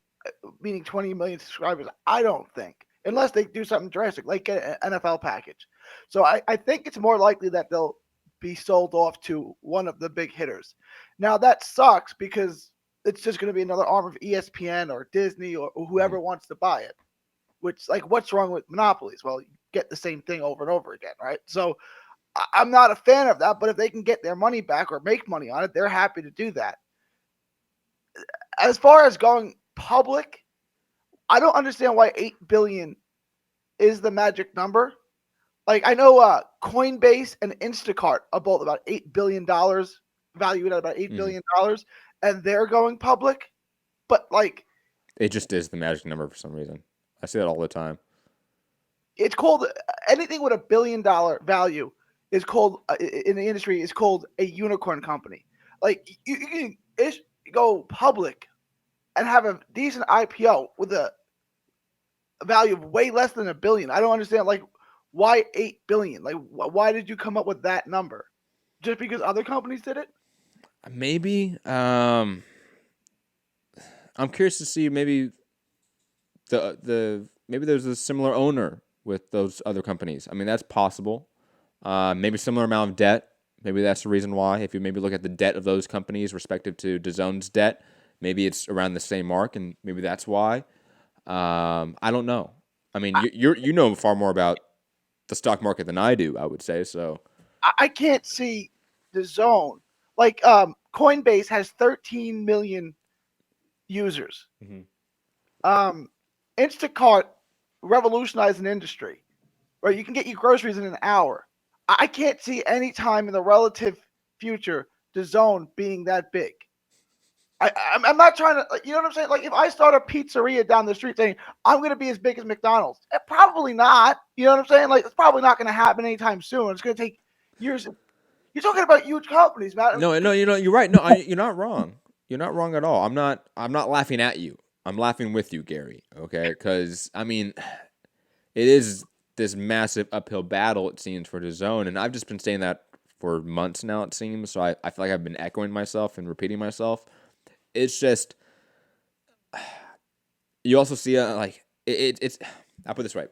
meaning 20 million subscribers. I don't think, unless they do something drastic, like get an NFL package. So I think it's more likely that they'll be sold off to one of the big hitters. Now, that sucks because it's just going to be another arm of ESPN or Disney or whoever wants to buy it. Which, like, what's wrong with monopolies? Well, you get the same thing over and over again, right? So I'm not a fan of that, but if they can get their money back or make money on it, they're happy to do that. As far as going public, I don't understand why 8 billion is the magic number. Like, I know Coinbase and Instacart are both about $8 billion, valued at about $8 billion, and they're going public. But, like,
it just is the magic number for some reason. I see that all the time.
It's called anything with $1 billion value is called in the industry is called a unicorn company. Like, you can go public and have a decent IPO with a value of way less than $1 billion. I don't understand, like, why 8 billion? Like, why did you come up with that number? Just because other companies did it?
Maybe. I'm curious to see maybe maybe there's a similar owner with those other companies. I mean, that's possible. Maybe similar amount of debt. Maybe that's the reason why. If you maybe look at the debt of those companies respective to DAZN's debt, maybe it's around the same mark, and maybe that's why. I don't know. I mean, you know far more about the stock market than I do, I would say. So
I can't see DAZN. Like, Coinbase has 13 million users.
Mm-hmm.
Instacart revolutionized an industry where you can get your groceries in an hour. I can't see any time in the relative future DAZN being that big. I'm not trying to, you know what I'm saying? Like, if I start a pizzeria down the street saying I'm going to be as big as McDonald's, probably not. You know what I'm saying? Like, it's probably not going to happen anytime soon. It's going to take years. You're talking about huge companies, man.
No, you're right. No, you're not wrong. You're not wrong at all. I'm not laughing at you. I'm laughing with you, Gary. Okay, because I mean, it is this massive uphill battle, it seems, for DAZN, and I've just been saying that for months now, it seems. So I feel like I've been echoing myself and repeating myself. It's just, you also see it's. I'll put it this way.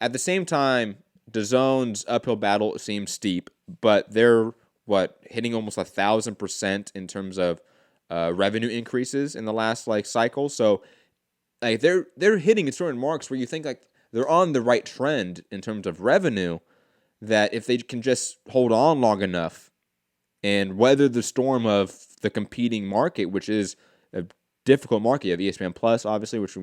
At the same time, DAZN's uphill battle seems steep, but they're hitting almost 1,000% in terms of revenue increases in the last cycle. So like they're hitting certain marks where you think like they're on the right trend in terms of revenue, that if they can just hold on long enough and weather the storm of the competing market, which is a difficult market. You have ESPN Plus, obviously, which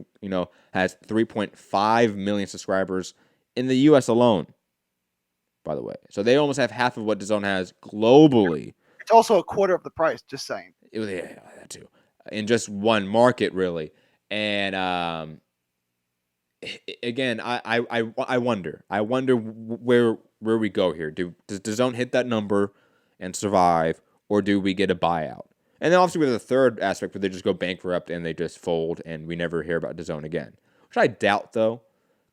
has 3.5 million subscribers in the U.S. alone, by the way. So they almost have half of what DAZN has globally.
It's also a quarter of the price, just saying.
Yeah, that too. In just one market, really. And again, I wonder where we go here. Does DAZN hit that number and survive, or do we get a buyout? And then obviously we have the third aspect where they just go bankrupt and they just fold and we never hear about DAZN again, which I doubt, though.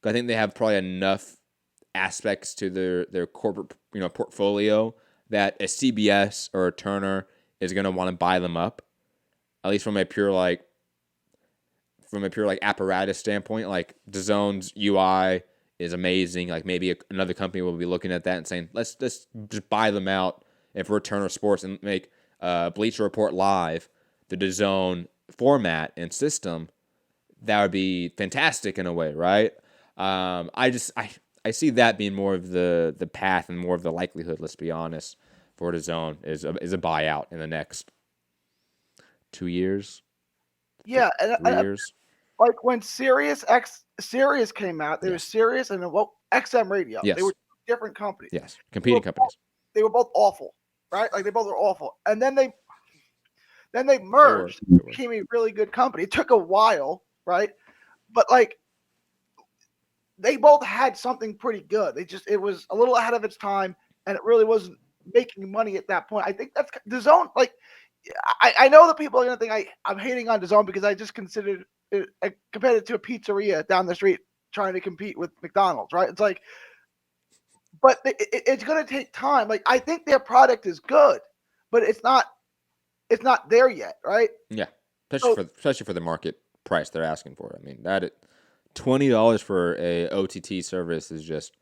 I think they have probably enough aspects to their corporate portfolio that a CBS or a Turner is going to want to buy them up, at least from a pure from a pure like apparatus standpoint, like DAZN's UI is amazing. Like maybe another company will be looking at that and saying, let's just buy them out. If we're Turner Sports and make Bleacher Report Live the DAZN format and system, that would be fantastic in a way, right? I see that being more of the path and more of the likelihood. Let's be honest, for DAZN is a buyout in the next 2 years.
Yeah,
3 years.
Like when Sirius came out, there was Sirius and XM Radio.
Yes.
They were different companies.
Yes, competing companies.
They were both awful, right? Like they both were awful, and then they merged, became a really good company. It took a while, right? But like they both had something pretty good. It was a little ahead of its time, and it really wasn't making money at that point. I think that's DAZN. Like I know that people are gonna think I'm hating on DAZN because I just considered it, I compared it to a pizzeria down the street trying to compete with McDonald's, right? It's like, but it's gonna take time. Like I think their product is good, but it's not there yet, right?
Yeah, especially for the market price they're asking for. I mean, $20 for a OTT service is just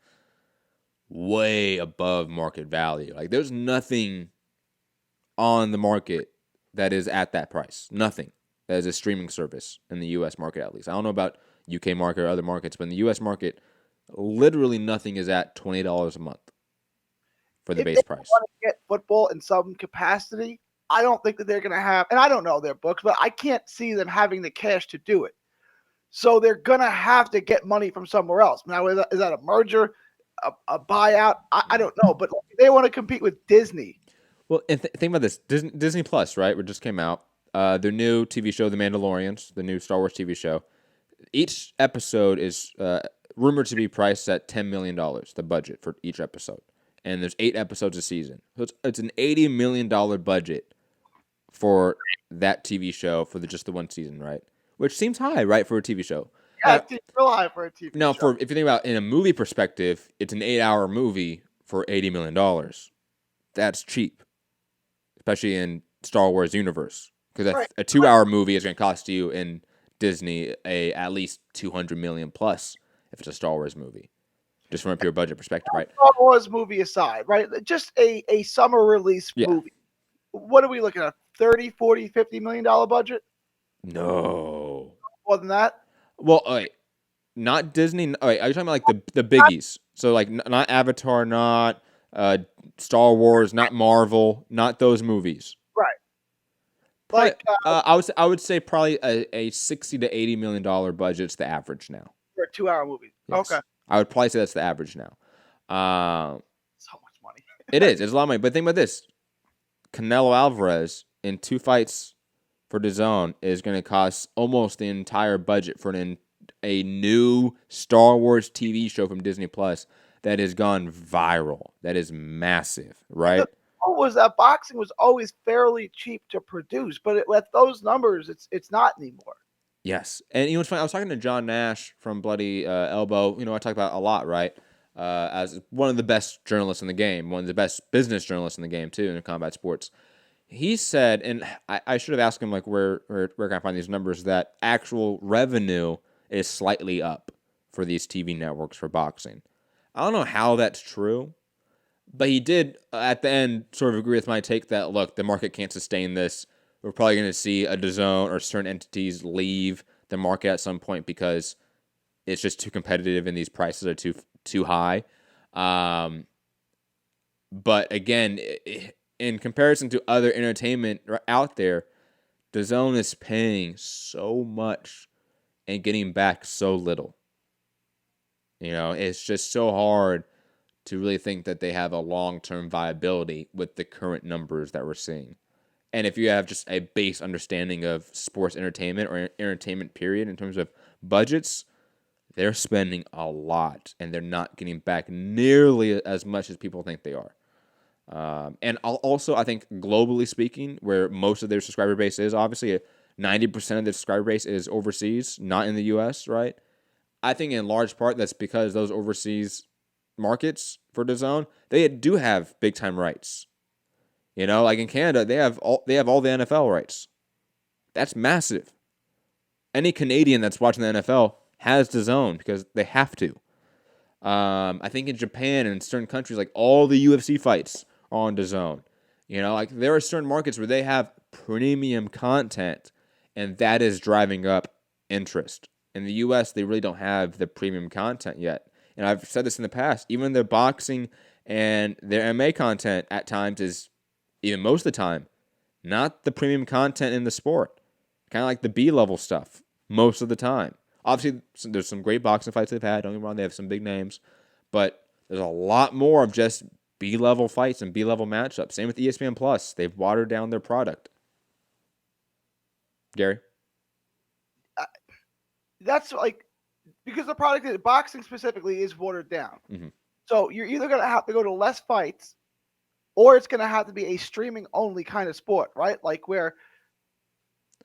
way above market value. Like there's nothing on the market that is at that price. Nothing that is a streaming service in the U.S. market, at least. I don't know about UK market or other markets, but in the U.S. market, literally nothing is at $20 a month for the base price.
If they want to get football in some capacity, I don't think that they're going to have, and I don't know their books, but I can't see them having the cash to do it. So they're going to have to get money from somewhere else. Now, is that a merger, a buyout? I don't know, but they want to compete with Disney.
Well, and think about this. Disney Plus, right, which just came out, their new TV show, The Mandalorians, the new Star Wars TV show. Each episode is rumored to be priced at $10 million, the budget for each episode. And there's 8 episodes a season. So it's an $80 million budget for that TV show for just the one season, right? Which seems high, right, for a TV show.
Yeah, it seems real high for a TV
now,
show.
if you think about in a movie perspective, it's an 8-hour movie for $80 million. That's cheap, especially in Star Wars universe. Because a 2-hour movie is going to cost you in Disney at least $200 million plus if it's a Star Wars movie, just from a pure budget perspective, right?
Star Wars movie aside, right? Just a summer release movie. What are we looking at? 30, 40, $50 million budget?
No.
More than that?
Well, not Disney. Are you talking about like the biggies? So like not Avatar, not Star Wars, not Marvel, not those movies.
Right.
Like I would say probably a $60 to $80 million budget's the average now.
For a 2-hour movie.
Yes.
Okay.
I would probably say that's the average now.
So much money.
It is. It's a lot of money. But think about this. Canelo Alvarez in 2 fights for DAZN is going to cost almost the entire budget for a new Star Wars TV show from Disney Plus that has gone viral. That is massive, right?
Was that boxing was always fairly cheap to produce, but at those numbers, it's not anymore.
Yes, and you know what's funny? I was talking to John Nash from Bloody Elbow. You know, I talk about a lot, right? As one of the best journalists in the game, one of the best business journalists in the game too, in combat sports. He said, and I should have asked him like where can I find these numbers? That actual revenue is slightly up for these TV networks for boxing. I don't know how that's true, but he did at the end sort of agree with my take that look, the market can't sustain this. We're probably going to see a DAZN or certain entities leave the market at some point because it's just too competitive and these prices are too high. But again, in comparison to other entertainment out there, DAZN is paying so much and getting back so little. You know, it's just so hard to really think that they have a long-term viability with the current numbers that we're seeing. And if you have just a base understanding of sports entertainment or entertainment period in terms of budgets, they're spending a lot and they're not getting back nearly as much as people think they are. And also, I think globally speaking, where most of their subscriber base is, obviously 90% of their subscriber base is overseas, not in the U.S., right? I think in large part that's because those overseas markets for DAZN, they do have big-time rights. You know, like in Canada, they have all the NFL rights. That's massive. any Canadian that's watching the NFL has DAZN because they have to. I think in Japan and in certain countries, like all the UFC fights are on DAZN. You know, like there are certain markets where they have premium content, and that is driving up interest. In the U.S., they really don't have the premium content yet. And I've said this in the past, even their boxing and their MMA content at times is, even most of the time, not the premium content in the sport. Kind of like the B-level stuff most of the time. Obviously, there's some great boxing fights they've had. Don't get me wrong, they have some big names. But there's a lot more of just B-level fights and B-level matchups. Same with ESPN Plus. They've watered down their product. Gary?
That's like, because the product, boxing specifically, is watered down.
Mm-hmm.
So you're either going to have to go to less fights, or it's going to have to be a streaming-only kind of sport, right? Like where,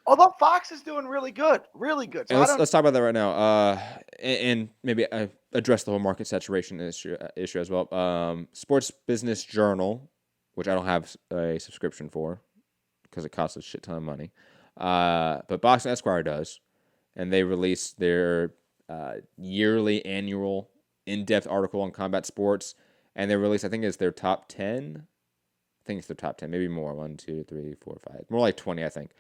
although Fox is doing really good. So
let's talk about that right now, and maybe address the whole market saturation issue as well. Sports Business Journal, which I don't have a subscription for because it costs a shit ton of money, but Boxing Esquire does, and they release their yearly, annual, in-depth article on combat sports, and they release, I think it's their top 10. I think it's their top 10, maybe more. 1, 2, 3, 4, 5. More like 20, I think.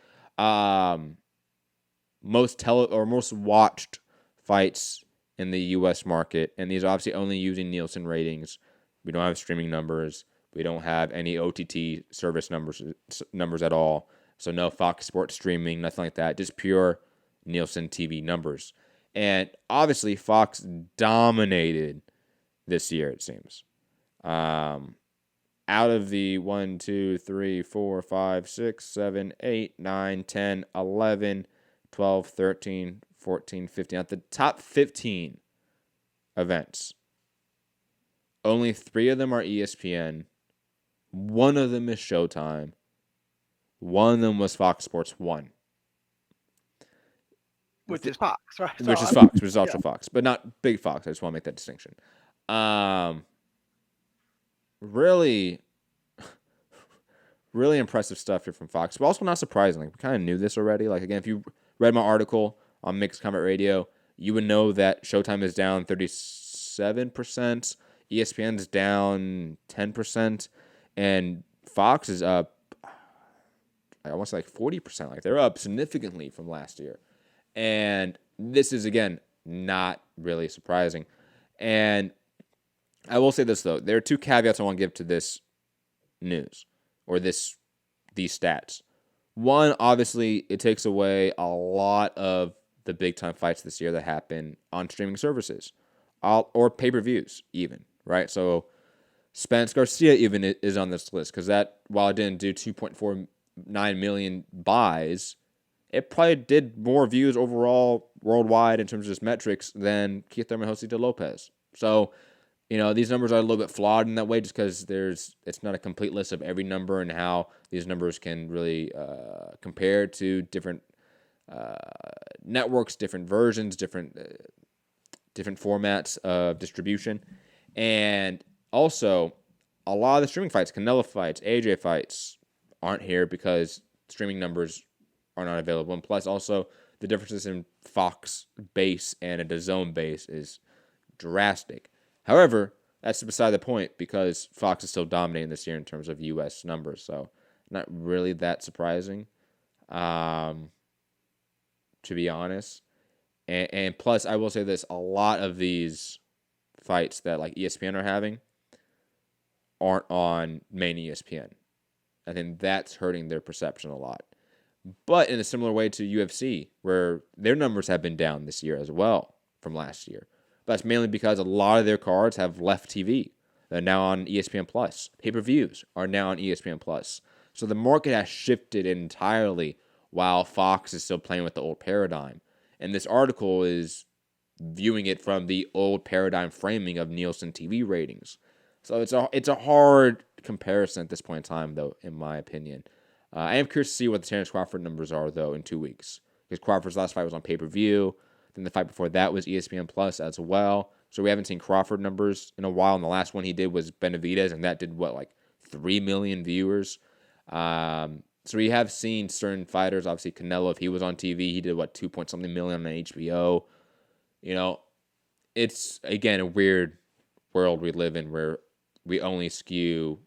Most watched fights in the U.S. market, and these are obviously only using Nielsen ratings. We don't have streaming numbers. We don't have any OTT service numbers at all. So no Fox Sports streaming, nothing like that. Just pure Nielsen TV numbers. And obviously, Fox dominated this year, it seems. Out of the 1, 2, 3, 4, 5, 6, 7, 8, 9, 10, 11, 12, 13, 14, 15. At the top 15 events, only 3 of them are ESPN. 1 of them is Showtime. 1 of them was Fox Sports 1.
which is Fox, right?
Which is also Fox, but not big Fox. I just want to make that distinction. Really impressive stuff here from Fox, but also not surprisingly. We kind of knew this already. Like, again, if you read my article on Mixed Combat Radio, you would know that Showtime is down 37%, ESPN's down 10%, and Fox is up, I want to say like 40%. Like, they're up significantly from last year. And this is, again, not really surprising. And I will say this, though. There are 2 caveats I want to give to this news, or these stats. One, obviously, it takes away a lot of the big-time fights this year that happen on streaming services, or pay-per-views even, right? So Spence Garcia even is on this list, because that, while it didn't do 2.49 million buys, it probably did more views overall worldwide in terms of just metrics than Keith Thurman and José Lopez. So, you know, these numbers are a little bit flawed in that way, just because it's not a complete list of every number and how these numbers can really compare to different networks, different versions, different formats of distribution. And also, a lot of the streaming fights, Canelo fights, AJ fights, aren't here because streaming numbers are not available. And plus, also, the differences in Fox base and a DAZN base is drastic. However, that's beside the point, because Fox is still dominating this year in terms of U.S. numbers. So, not really that surprising, to be honest. And plus, I will say this, a lot of these fights that like ESPN are having aren't on main ESPN. I think that's hurting their perception a lot. But in a similar way to UFC, where their numbers have been down this year as well from last year. But that's mainly because a lot of their cards have left TV. They're now on ESPN Plus. Pay-per-views are now on ESPN Plus. So the market has shifted entirely while Fox is still playing with the old paradigm. And this article is viewing it from the old paradigm framing of Nielsen TV ratings. So it's a hard comparison at this point in time, though, in my opinion. I am curious to see what the Terence Crawford numbers are, though, in 2 weeks. Because Crawford's last fight was on pay-per-view. Then the fight before that was ESPN Plus as well. So we haven't seen Crawford numbers in a while. And the last one he did was Benavidez, and that did, 3 million viewers. So we have seen certain fighters, obviously Canelo, if he was on TV, he did, 2 point something million on HBO. It's, again, a weird world we live in where we only skew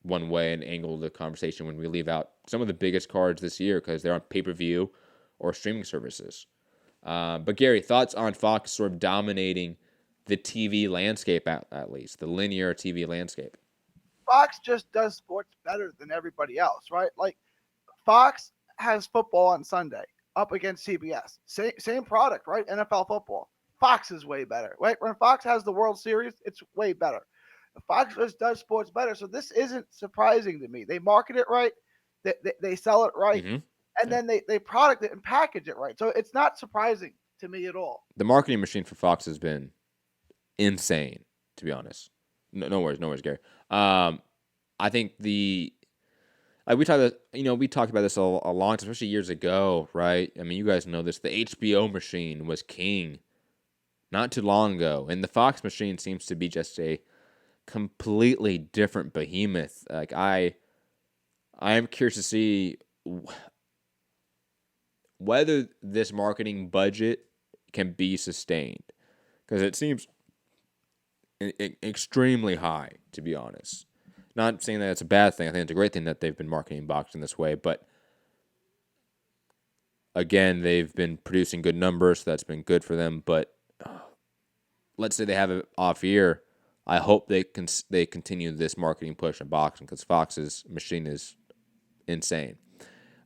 one way and angle the conversation when we leave out some of the biggest cards this year because they're on pay-per-view or streaming services. But Gary, thoughts on Fox sort of dominating the TV landscape, at least, the linear TV landscape?
Fox just does sports better than everybody else, right? Like, Fox has football on Sunday up against CBS. Same product, right? NFL football. Fox is way better, right? When Fox has the World Series, it's way better. Fox just does sports better, so this isn't surprising to me. They market it right, they sell it right, and then they product it and package it right. So it's not surprising to me at all.
The marketing machine for Fox has been insane, to be honest. No worries, Gary. I think we talked about this a long time, especially years ago, right? I mean, you guys know this. The HBO machine was king not too long ago, and the Fox machine seems to be just a completely different behemoth. Like, I am curious to see whether this marketing budget can be sustained, because it seems extremely high, to be honest. Not saying that it's a bad thing. I think it's a great thing that they've been marketing boxing this way. But again, they've been producing good numbers, so that's been good for them. But let's say they have an off year. I hope they continue this marketing push in boxing because Fox's machine is insane.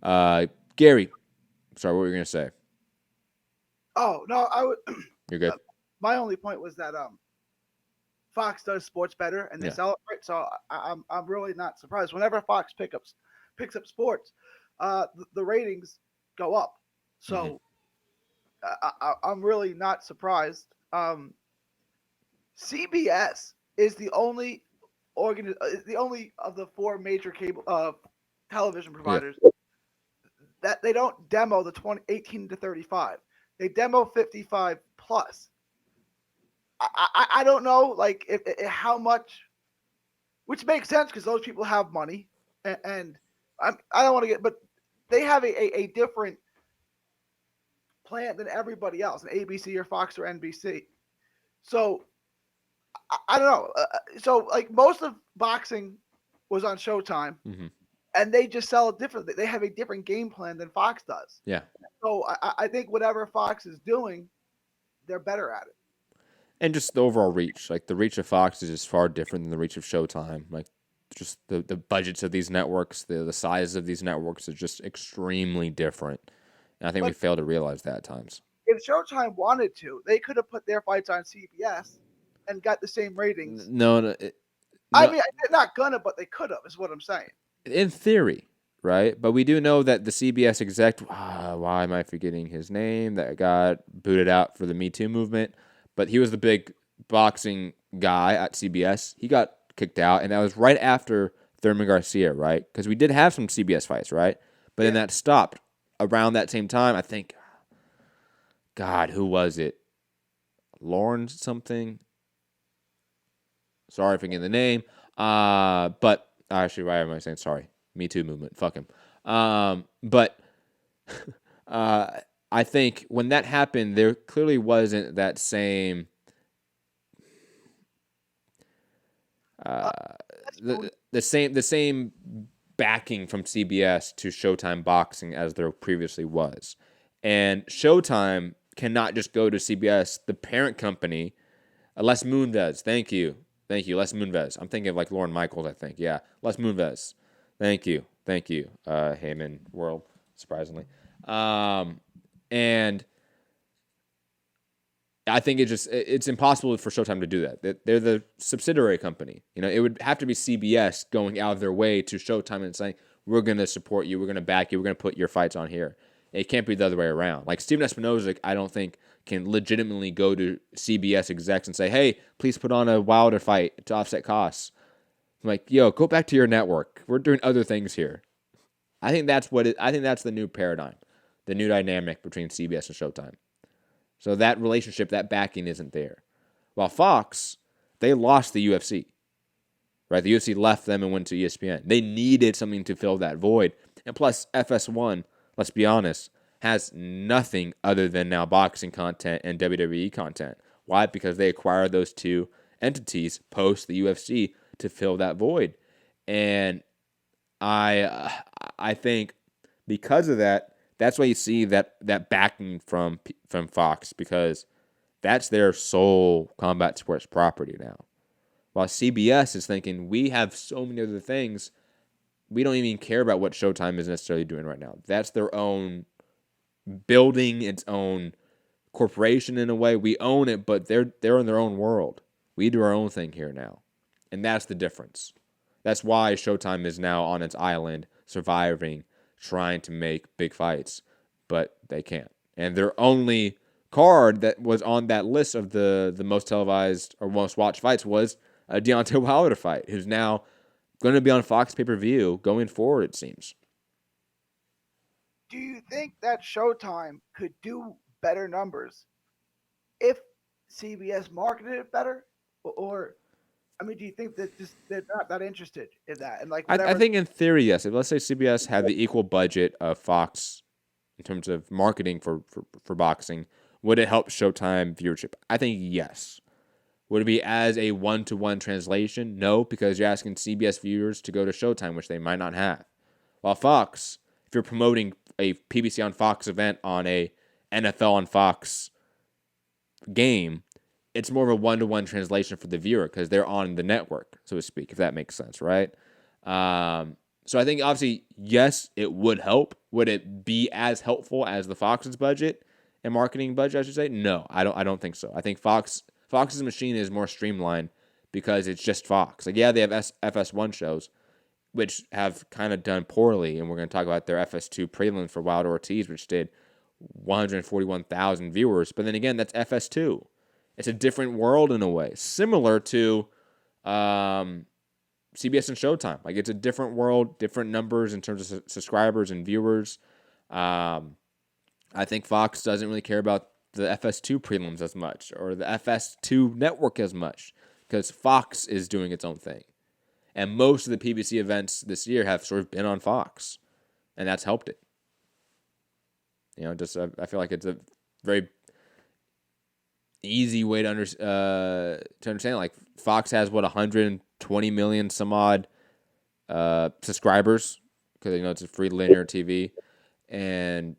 Gary, sorry, what were you going to say?
Oh, no, I would.
You're good.
My only point was that Fox does sports better and they sell it right. So I'm really not surprised. Whenever Fox picks up sports, the ratings go up. So I'm really not surprised. CBS is the only of the four major cable television providers that they don't demo the 18 to 35. They demo 55 plus. I don't know, like, if how much, which makes sense because those people have money, and I don't want to get, but they have a different plan than everybody else, an ABC or Fox or NBC. So I don't know. So, like, most of boxing was on Showtime, and they just sell it differently. They have a different game plan than Fox does.
Yeah.
So I think whatever Fox is doing, they're better at it.
And just the overall reach. Like, the reach of Fox is just far different than the reach of Showtime. Like, just the budgets of these networks, the size of these networks is just extremely different. And I think we fail to realize that at times.
If Showtime wanted to, they could have put their fights on CBS and got the same ratings.
No.
I mean, they're not gonna, but they could have, is what I'm saying.
In theory, right? But we do know that the CBS exec, why am I forgetting his name, that got booted out for the Me Too movement, but he was the big boxing guy at CBS. He got kicked out, and that was right after Thurman Garcia, right? Because we did have some CBS fights, right? But then that stopped around that same time. I think, God, who was it? Lauren something? Sorry for getting the name. But actually, why am I saying sorry? Me Too movement. Fuck him. But I think when that happened, there clearly wasn't that same the same backing from CBS to Showtime Boxing as there previously was. And Showtime cannot just go to CBS, the parent company. Les Moonves, thank you, Les Moonves. I'm thinking of like Lauren Michaels, I think. Yeah, Les Moonves. Thank you. Heyman World, surprisingly. And I think it's impossible for Showtime to do that. They're the subsidiary company. You know, it would have to be CBS going out of their way to Showtime and saying, we're going to support you, we're going to back you, we're going to put your fights on here. It can't be the other way around. Like Steven Espinoza, I don't think can legitimately go to CBS execs and say, hey, please put on a Wilder fight to offset costs. I'm like, yo, go back to your network. We're doing other things here. I think that's the new paradigm, the new dynamic between CBS and Showtime. So that relationship, that backing isn't there. While Fox, they lost the UFC. Right? The UFC left them and went to ESPN. They needed something to fill that void. And plus, FS1, let's be honest, has nothing other than now boxing content and WWE content. Why? Because they acquired those two entities post the UFC to fill that void. And I think because of that, that's why you see that backing from Fox, because that's their sole combat sports property now. While CBS is thinking, we have so many other things, we don't even care about what Showtime is necessarily doing right now. That's their own building, its own corporation in a way. We own it, but they're in their own world. We do our own thing here now. And that's the difference. That's why Showtime is now on its island, surviving, trying to make big fights, but they can't. And their only card that was on that list of the most televised or most watched fights was a Deontay Wilder fight, who's now going to be on Fox pay-per-view going forward, it seems.
Do you think that Showtime could do better numbers if CBS marketed it better? Or I mean, do you think that just they're not that interested in that? And like,
I think in theory, yes. If let's say CBS had the equal budget of Fox in terms of marketing for boxing, would it help Showtime viewership? I think yes. Would it be as a one-to-one translation? No, because you're asking CBS viewers to go to Showtime, which they might not have. While Fox, if you're promoting a PBC on Fox event on a NFL on Fox game, it's more of a one-to-one translation for the viewer because they're on the network, so to speak, if that makes sense, right? So I think, obviously, yes, it would help. Would it be as helpful as the Fox's budget and marketing budget, I should say? No, I don't think so. I think Fox's machine is more streamlined because it's just Fox. Like, yeah, they have FS1 shows, which have kind of done poorly, and we're going to talk about their FS2 prelims for Wilder Ortiz, which did 141,000 viewers. But then again, that's FS2. It's a different world in a way, similar to CBS and Showtime. Like, it's a different world, different numbers in terms of subscribers and viewers. I think Fox doesn't really care about the FS2 prelims as much or the FS2 network as much because Fox is doing its own thing. And most of the PBC events this year have sort of been on Fox, and that's helped it. You know, just I feel like it's a very easy way to understand. Like, Fox has 120 million some odd subscribers because they know it's a free linear TV, and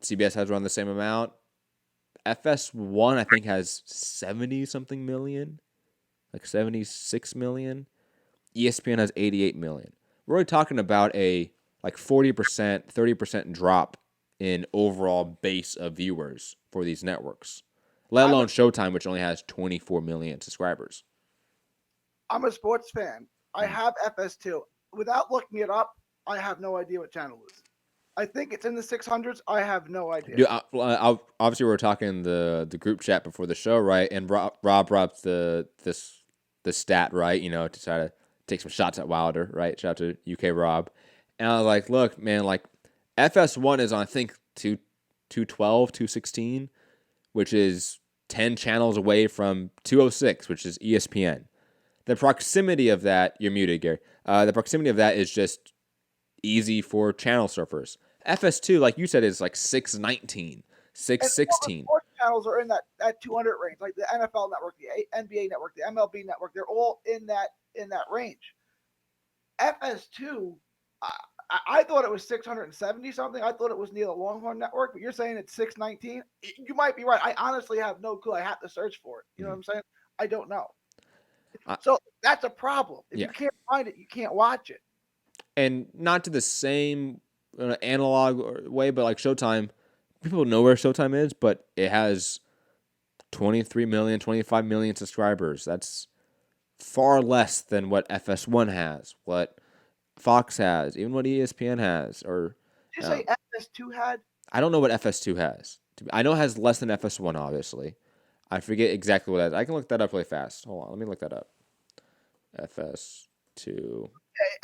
CBS has around the same amount. FS1 I think has 70 something million, like 76 million. ESPN has 88 million. We're really talking about a like 40%, 30% drop in overall base of viewers for these networks, let alone Showtime, which only has 24 million subscribers.
I'm a sports fan. I have FS2. Without looking it up, I have no idea what channel it is. I think it's in the 600s. I have no idea.
Dude, obviously, we were talking in the group chat before the show, right? And Rob brought the stat, right? You know, to try to take some shots at Wilder, right? Shout out to UK Rob. And I was like, look, man, like FS1 is on, I think, 212, 216, which is 10 channels away from 206, which is ESPN. The proximity of that, you're muted, Gary. The proximity of that is just easy for channel surfers. FS2, like you said, is like 619, 616.
Sports channels are in that 200 range, like the NFL network, the NBA network, the MLB network. They're all in that range. FS2, I thought it was 670 something. I thought it was near the Longhorn network, but you're saying it's 619. You might be right. I honestly have no clue. I have to search for it. You know what I'm saying? I don't know. So that's a problem. If you can't find it, you can't watch it.
And not to the same analog way, but like Showtime, people know where Showtime is, but it has 23 million, 25 million subscribers. That's far less than what FS1 has, what Fox has, even what ESPN has. Or
did you say FS2 had?
I don't know what FS2 has. I know it has less than FS1, obviously. I forget exactly what that is. I can look that up really fast. Hold on, let me look that up. FS2.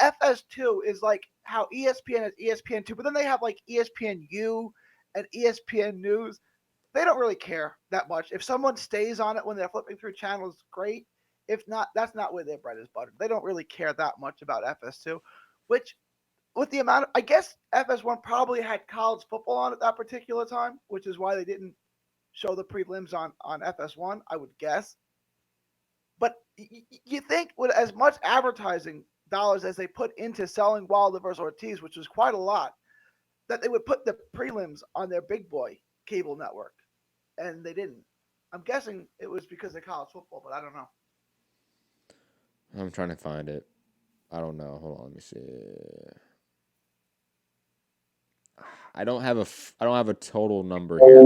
FS2 is like how ESPN has ESPN2, but then they have like ESPNU and ESPN News. They don't really care that much. If someone stays on it when they're flipping through channels, great. If not, that's not where their bread is buttered. They don't really care that much about FS2, which with the amount of, I guess FS1 probably had college football on at that particular time, which is why they didn't show the prelims on FS1, I would guess. But you think with as much advertising dollars as they put into selling Wilder versus Ortiz, which was quite a lot, that they would put the prelims on their big boy cable network, and they didn't. I'm guessing it was because of college football, but I don't know.
I'm trying to find it. I don't know. Hold on, let me see. I don't have a total number here.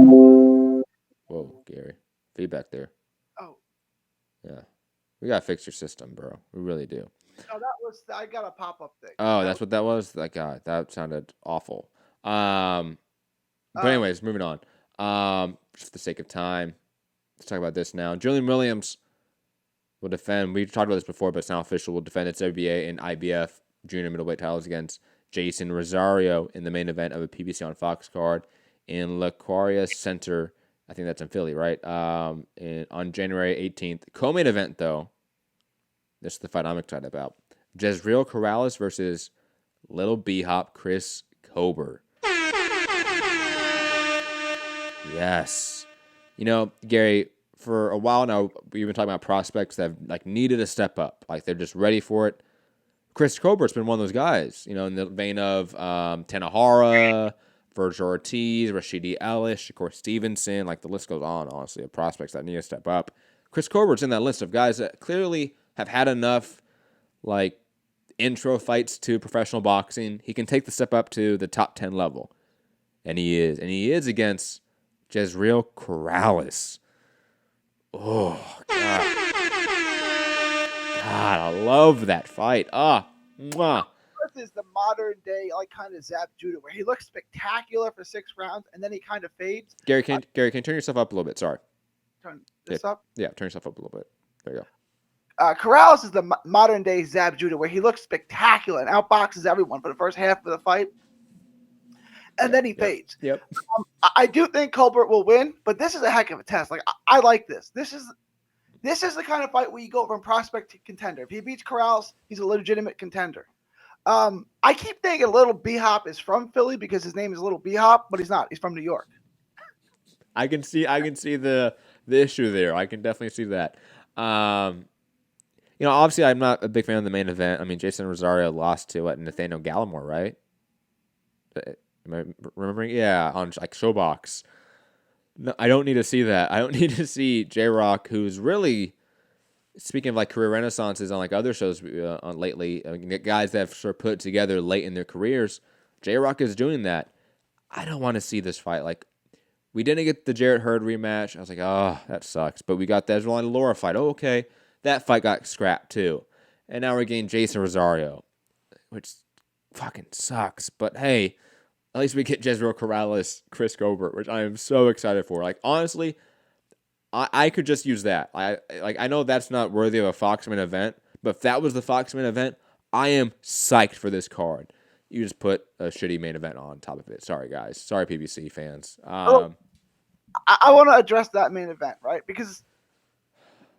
Whoa, Gary, feedback there.
Oh,
yeah, we gotta fix your system, bro. We really do.
No, I got a pop-up thing.
Oh, that's what that was? Like, God, that sounded awful. But anyways, moving on. Just for the sake of time, let's talk about this now. Julian Williams will defend. We've talked about this before, but it's now official. Will defend its WBA and IBF junior middleweight titles against Jason Rosario in the main event of a PBC on Fox card in La Quaria Center. I think that's in Philly, right? On January 18th. Co-main event, though. This is the fight I'm excited about. Jezreel Corrales versus Little B-Hop Chris Colbert. Yes. You know, Gary, for a while now, we've been talking about prospects that have needed a step up. Like, they're just ready for it. Chris Colbert's been one of those guys, you know, in the vein of Tanahara, Virgil Ortiz, Rashidi Ellis, Shakur Stevenson. Like, the list goes on, honestly, of prospects that need to step up. Chris Colbert's in that list of guys that clearly have had enough, intro fights to professional boxing. He can take the step up to the top 10 level. And he is. And he is against Jezreel Corrales. Oh, God. God, I love that fight. Mwah.
This is the modern day, kind of Zab Judah, where he looks spectacular for 6 rounds, and then he kind of fades.
Gary, can you turn yourself up a little bit? Sorry.
Turn this up?
Yeah, turn yourself up a little bit. There you go.
Corrales is the modern day Zab Judah, where he looks spectacular and outboxes everyone for the first half of the fight, and then he fades.
Yep.
I do think Colbert will win, but this is a heck of a test. I like this. This is the kind of fight where you go from prospect to contender. If he beats Corrales, he's a legitimate contender. I keep thinking Little B-Hop is from Philly because his name is Little B-Hop, but he's not. He's from New York.
I can see the issue there. I can definitely see that. Obviously, I'm not a big fan of the main event. I mean, Jason Rosario lost to Nathaniel Gallimore, right? Am I remembering? Yeah, on Showbox. No, I don't need to see that. I don't need to see J-Rock, who's really, speaking of career renaissances on other shows on lately, guys that have sort of put it together late in their careers. J-Rock is doing that. I don't want to see this fight. We didn't get the Jarrett Hurd rematch. I was like, oh, that sucks. But we got the Edgeline Laura fight. Oh, okay. That fight got scrapped too. And now we're getting Jason Rosario, which fucking sucks. But hey, at least we get Jezreel Corrales, Chris Colbert, which I am so excited for. Honestly, I could just use that. I know that's not worthy of a Foxman event, but if that was the Foxman event, I am psyched for this card. You just put a shitty main event on top of it. Sorry, guys. Sorry, PBC fans.
I want to address that main event, right? Because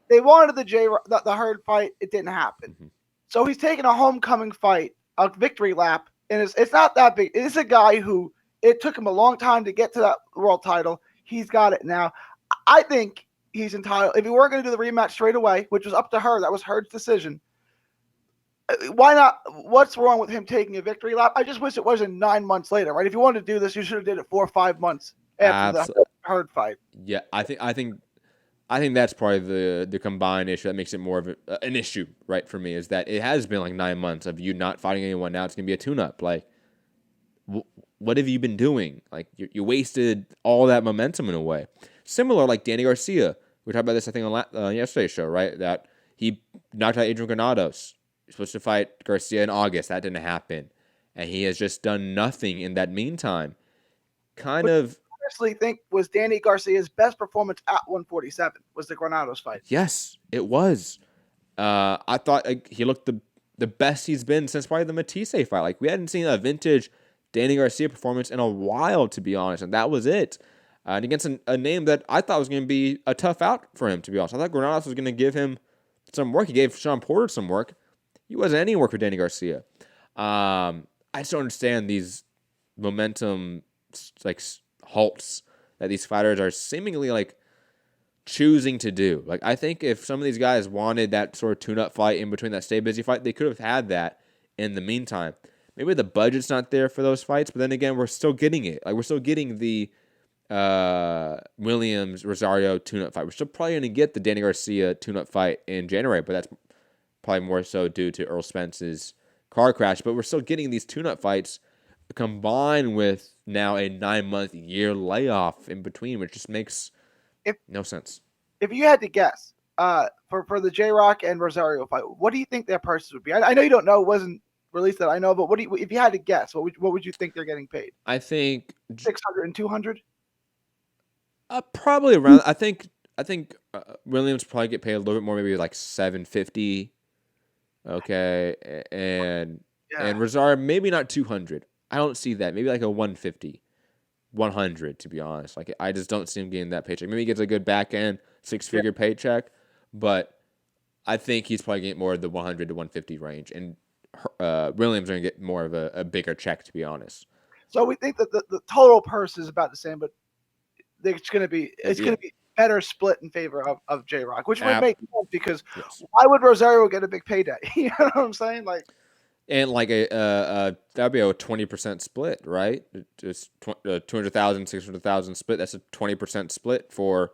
they wanted the Hurd fight. It didn't happen. Mm-hmm. So he's taking a homecoming fight, a victory lap, and it's not that big. It's a guy who it took him a long time to get to that world title. He's got it now. I think he's entitled. If he weren't going to do the rematch straight away, which was up to her, that was Hurd's decision. Why not? What's wrong with him taking a victory lap? I just wish it wasn't 9 months later, right? If you wanted to do this, you should have did it 4 or 5 months after the Hurd fight.
Yeah, I think that's probably the combined issue that makes it more of an issue, right, for me, is that it has been 9 months of you not fighting anyone. Now it's going to be a tune-up. What have you been doing? You wasted all that momentum in a way. Similar, Danny Garcia. We talked about this, I think, on yesterday's show, right, that he knocked out Adrian Granados. He's supposed to fight Garcia in August. That didn't happen. And he has just done nothing in that meantime. I
honestly think was Danny Garcia's best performance at 147 was the Granados fight.
Yes, it was. I thought he looked the best he's been since probably the Matisse fight. We hadn't seen a vintage Danny Garcia performance in a while, to be honest, and that was it. And against a name that I thought was going to be a tough out for him, to be honest. I thought Granados was going to give him some work. He gave Sean Porter some work. He wasn't any work for Danny Garcia. I just don't understand these momentum like halts that these fighters are seemingly like choosing to do. Like, I think if some of these guys wanted that sort of tune-up fight in between that stay busy fight, they could have had that in the meantime. Maybe the budget's not there for those fights, but then again, we're still getting it. Like, we're still getting the Williams-Rosario tune-up fight. We're still probably going to get the Danny Garcia tune-up fight in January, but that's probably more so due to Earl Spence's car crash. But we're still getting these tune-up fights combined with now a 9-month year layoff in between, which just makes no sense.
If you had to guess, for the J-Rock and Rosario fight, what do you think their purses would be? I know you don't know; it wasn't released that I know, but if you had to guess, what would you think they're getting paid?
I think
600 and 200.
Probably around. I think Williams probably get paid a little bit more, maybe like $750. Okay, and Rosario maybe not 200. I don't see that. Maybe like a 150. 100, to be honest. Like, I just don't see him getting that paycheck. Maybe he gets a good back end 6-figure paycheck, but I think he's probably getting more of the 100 to 150 range, and Williams are gonna get more of a bigger check, to be honest.
So we think that the total purse is about the same, but it's gonna be better split in favor of J-Rock, which would make sense because why would Rosario get a big payday? You know what I'm saying? Like.
And like that'd be a 20% split, right? Just 200,000, 600,000 split. That's a 20% split for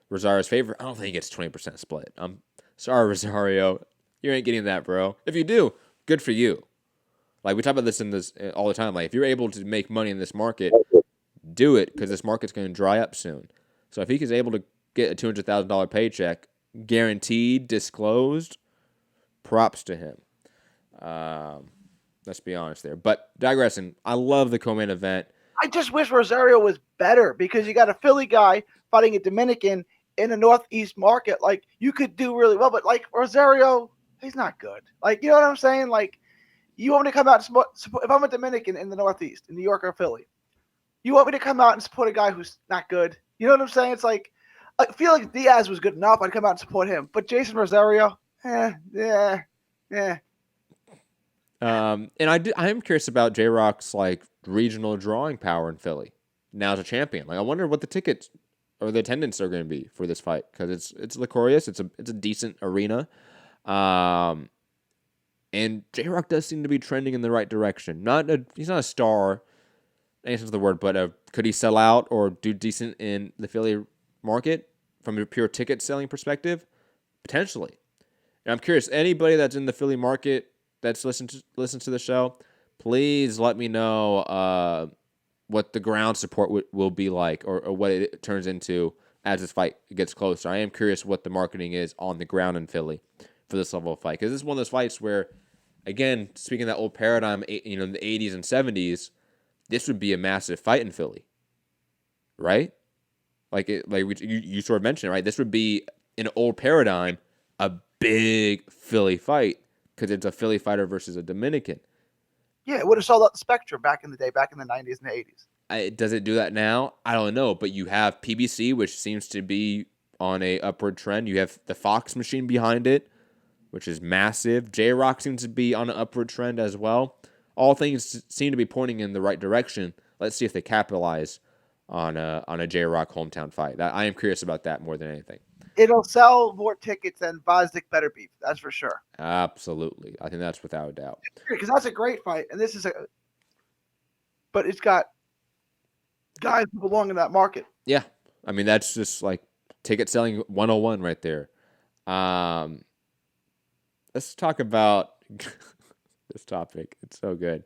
Rosario's favor. I don't think he gets 20% split. I'm sorry, Rosario, you ain't getting that, bro. If you do, good for you. Like, we talk about this all the time. Like, if you're able to make money in this market, do it, because this market's going to dry up soon. So if he is able to get a $200,000 paycheck, guaranteed, disclosed, props to him. Let's be honest there. But digressing, I love the co-main event.
I just wish Rosario was better, because you got a Philly guy fighting a Dominican in a Northeast market. Like, you could do really well, but like Rosario, he's not good. Like, you know what I'm saying? Like, you want me to come out and support if I'm a Dominican in the Northeast, in New York or Philly, you want me to come out and support a guy who's not good? You know what I'm saying? It's like, I feel like Diaz was good enough. I'd come out and support him. But Jason Rosario, yeah.
And I am curious about J-Rock's like regional drawing power in Philly now as a champion. Like, I wonder what the tickets or the attendance are going to be for this fight, because it's Licorious. It's a decent arena, and J-Rock does seem to be trending in the right direction. He's not a star, any sense of the word, but could he sell out or do decent in the Philly market from a pure ticket selling perspective? Potentially. And I'm curious, anybody that's in the Philly market that's listens to the show, please let me know what the ground support will be like, or what it turns into as this fight gets closer. I am curious what the marketing is on the ground in Philly for this level of fight, because this is one of those fights where, again, speaking of that old paradigm, in the 80s and 70s, this would be a massive fight in Philly, right? You sort of mentioned it, right? This would be, in an old paradigm, a big Philly fight, because it's a Philly fighter versus a Dominican.
Yeah, it would have sold out the Spectrum back in the day, back in the 90s and the 80s.
Does it do that now? I don't know, but you have PBC, which seems to be on a upward trend. You have the Fox machine behind it, which is massive. J-Rock seems to be on an upward trend as well. All things seem to be pointing in the right direction. Let's see if they capitalize on a J-Rock hometown fight. I am curious about that more than anything.
It'll sell more tickets than Vosdick Better Beef. That's for sure.
Absolutely. I think that's without a doubt.
Because that's a great fight. And this is but it's got guys who belong in that market.
Yeah. I mean, that's just like ticket selling 101 right there. Let's talk about this topic. It's so good.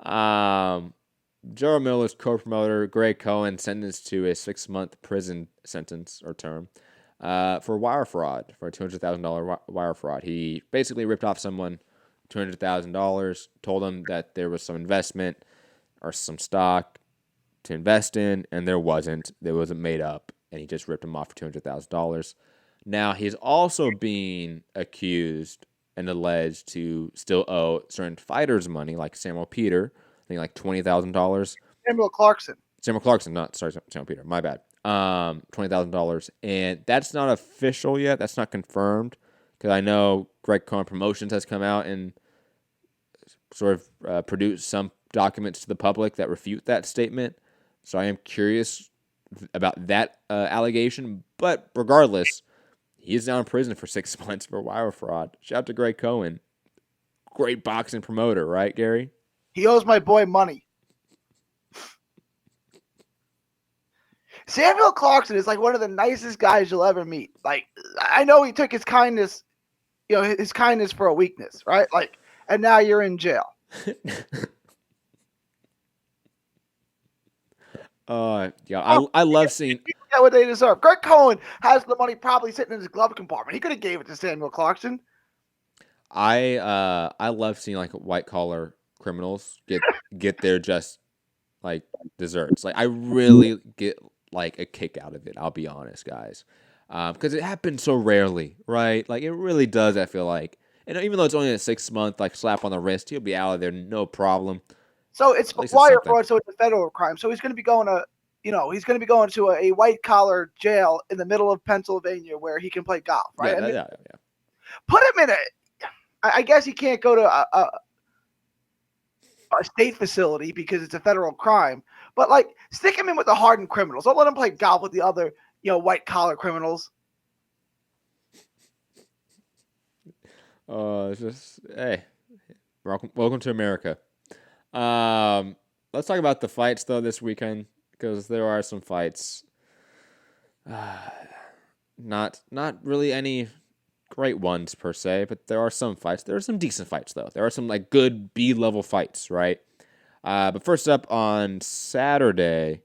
Joe Miller's co-promoter, Greg Cohen, sentenced to a 6-month prison sentence or term for wire fraud, for a $200,000 wire fraud. He basically ripped off someone $200,000, told them that there was some investment or some stock to invest in, and there wasn't. It wasn't made up, and he just ripped him off for $200,000. Now, he's also being accused and alleged to still owe certain fighters money, like Samuel Peter, I think like $20,000.
Samuel Clarkson,
not Samuel Peter. My bad. $20,000, and that's not official yet. That's not confirmed, because I know Greg Cohen Promotions has come out and sort of produced some documents to the public that refute that statement. So I am curious about that allegation. But regardless, he is now in prison for 6 months for wire fraud. Shout out to Greg Cohen. Great boxing promoter, right, Gary?
He owes my boy money. Samuel Clarkson is like one of the nicest guys you'll ever meet. Like, I know he took his kindness, his kindness for a weakness, right? Like, and now you're in jail.
I love seeing.
People get what they deserve. Greg Cohen has the money probably sitting in his glove compartment. He could have gave it to Samuel Clarkson.
I love seeing like white collar criminals get their just like desserts. Like I really get like a kick out of it. I'll be honest, guys, because it happens so rarely, right? Like it really does. I feel like, and even though it's only a 6 month like slap on the wrist, he'll be out of there no problem.
So it's wire fraud, so it's a federal crime. So he's going to be going to, he's going to be going to a white collar jail in the middle of Pennsylvania where he can play golf, right?
Yeah.
Put him in I guess he can't go to a state facility because it's a federal crime. But like, stick him in with the hardened criminals. Don't let him play golf with the other, white collar criminals.
It's just hey, welcome to America. Let's talk about the fights though this weekend because there are some fights. Not really any great ones per se, but there are some fights. There are some decent fights though. There are some like good B-level fights, right? But first up on Saturday,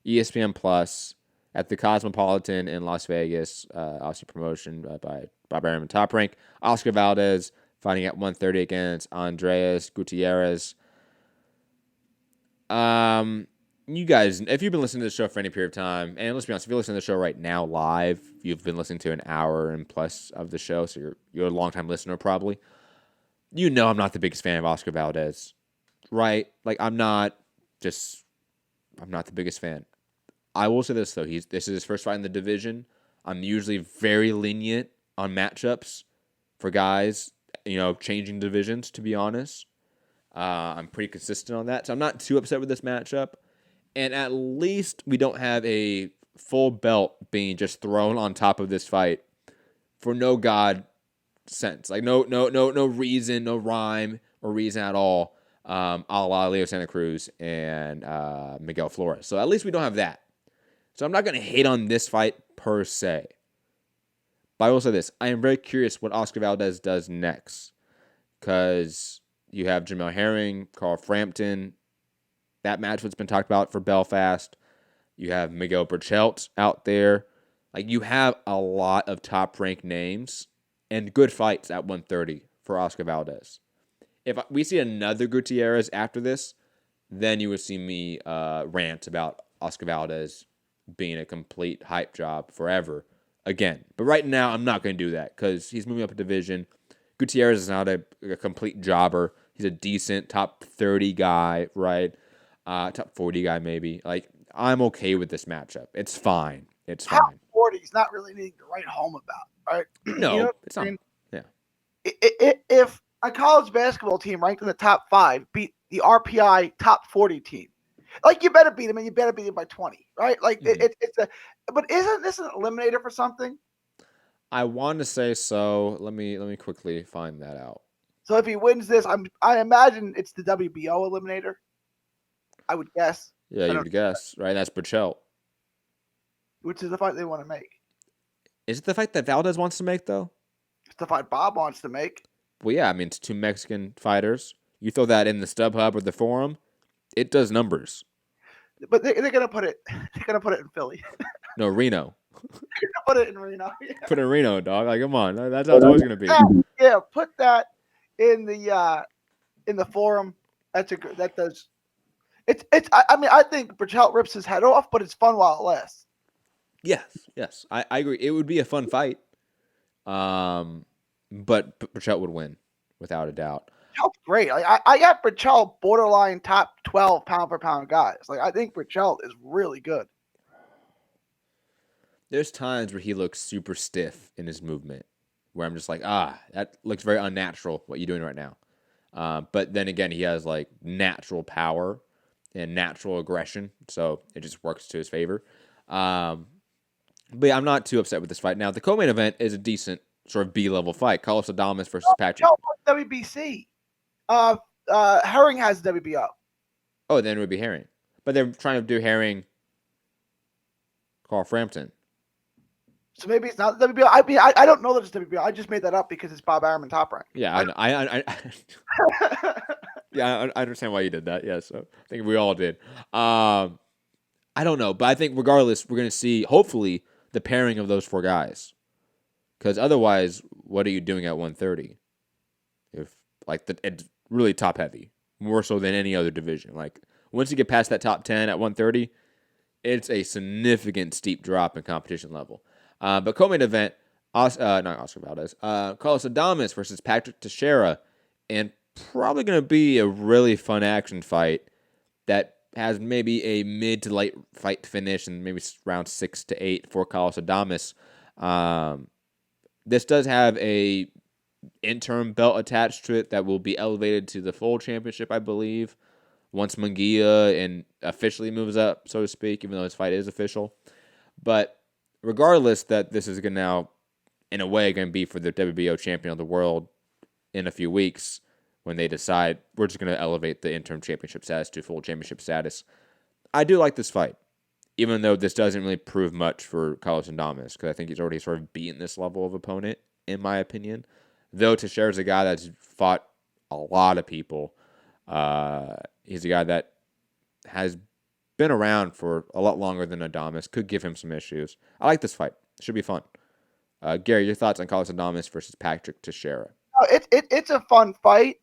ESPN Plus at the Cosmopolitan in Las Vegas, obviously promotion by Bob Arum and Top Rank. Oscar Valdez fighting at 130 against Andreas Gutierrez. You guys, if you've been listening to the show for any period of time, and let's be honest, if you're listening to the show right now live, you've been listening to an hour and plus of the show, so you're a long-time listener probably. You know I'm not the biggest fan of Oscar Valdez, right? Like I'm not the biggest fan. I will say this though, this is his first fight in the division. I'm usually very lenient on matchups for guys, changing divisions, to be honest. I'm pretty consistent on that, so I'm not too upset with this matchup. And at least we don't have a full belt being just thrown on top of this fight for no god sense. Like no reason, no rhyme or reason at all. A la Leo Santa Cruz and Miguel Flores. So at least we don't have that. So I'm not going to hate on this fight per se. But I will say this. I am very curious what Oscar Valdez does next. Because you have Jamel Herring, Carl Frampton. That match that's been talked about for Belfast. You have Miguel Berchelt out there. Like, you have a lot of top-ranked names and good fights at 130 for Oscar Valdez. If we see another Gutierrez after this, then you would see me rant about Oscar Valdez being a complete hype job forever again. But right now, I'm not going to do that because he's moving up a division. Gutierrez is not a complete jobber. He's a decent top 30 guy, right? Top 40 guy, maybe. Like, I'm okay with this matchup. It's fine. It's fine.
Top 40 is not really anything to write home about, right?
No, it's not. Yeah.
If a college basketball team ranked in the top 5 beat the RPI top 40 team, like, you better beat them, and you better beat them by 20, right? Like, but isn't this an eliminator for something?
I want to say so. Let me quickly find that out.
So if he wins this, I imagine it's the WBO eliminator. I would guess.
Yeah, you would guess, right? That's Berchelt.
Which is the fight they want to make.
Is it the fight that Valdez wants to make, though?
It's the fight Bob wants to make.
Well, yeah, I mean, it's two Mexican fighters. You throw that in the StubHub or the forum, it does numbers.
But they're gonna put it. They're gonna put it in Philly.
No, Reno.
Put it in Reno. Yeah.
Put it in Reno, dog. Like, come on, that's how it's always gonna be.
Yeah, put that in the forum. That's a good. That does. It's. I mean, I think Berchelt rips his head off, but it's fun while it lasts.
Yes, I agree. It would be a fun fight. But Berchelt would win without a doubt.
Berchelt's great. Like, I got Berchelt borderline top 12 pound for pound guys. Like, I think Berchelt is really good.
There's times where he looks super stiff in his movement, where I'm just like, that looks very unnatural. What you're doing right now. But then again, he has like natural power and natural aggression, so it just works to his favor. But yeah, I'm not too upset with this fight. Now, the co-main event is a decent sort of B-level fight. Carlos Adames versus Patrick.
No, WBC. Herring has WBO.
Oh, then it would be Herring. But they're trying to do Herring, Carl Frampton.
So maybe it's not WBO. I don't know that it's WBO. I just made that up because it's Bob Arum and Top Rank.
Yeah, I understand why you did that. Yeah, so I think we all did. I don't know, but I think regardless, we're going to see, hopefully, the pairing of those four guys. Because otherwise, what are you doing at 130? If it's really top heavy, more so than any other division. Like once you get past that top 10 at 130, it's a significant steep drop in competition level. But co-main event, not Oscar Valdez, Carlos Adames versus Patrick Teixeira, and probably going to be a really fun action fight that has maybe a mid to late fight finish and maybe round 6 to 8 for Carlos Adames. This does have a interim belt attached to it that will be elevated to the full championship, I believe, once Munguia and officially moves up, so to speak, even though his fight is official. But regardless that this is going to now, in a way, going to be for the WBO champion of the world in a few weeks when they decide we're just going to elevate the interim championship status to full championship status. I do like this fight, even though this doesn't really prove much for Carlos Adames, because I think he's already sort of beaten this level of opponent, in my opinion. Though Teixeira's a guy that's fought a lot of people. He's a guy that has been around for a lot longer than Adames, could give him some issues. I like this fight. It should be fun. Gary, your thoughts on Carlos Adames versus Patrick Teixeira?
It's a fun fight.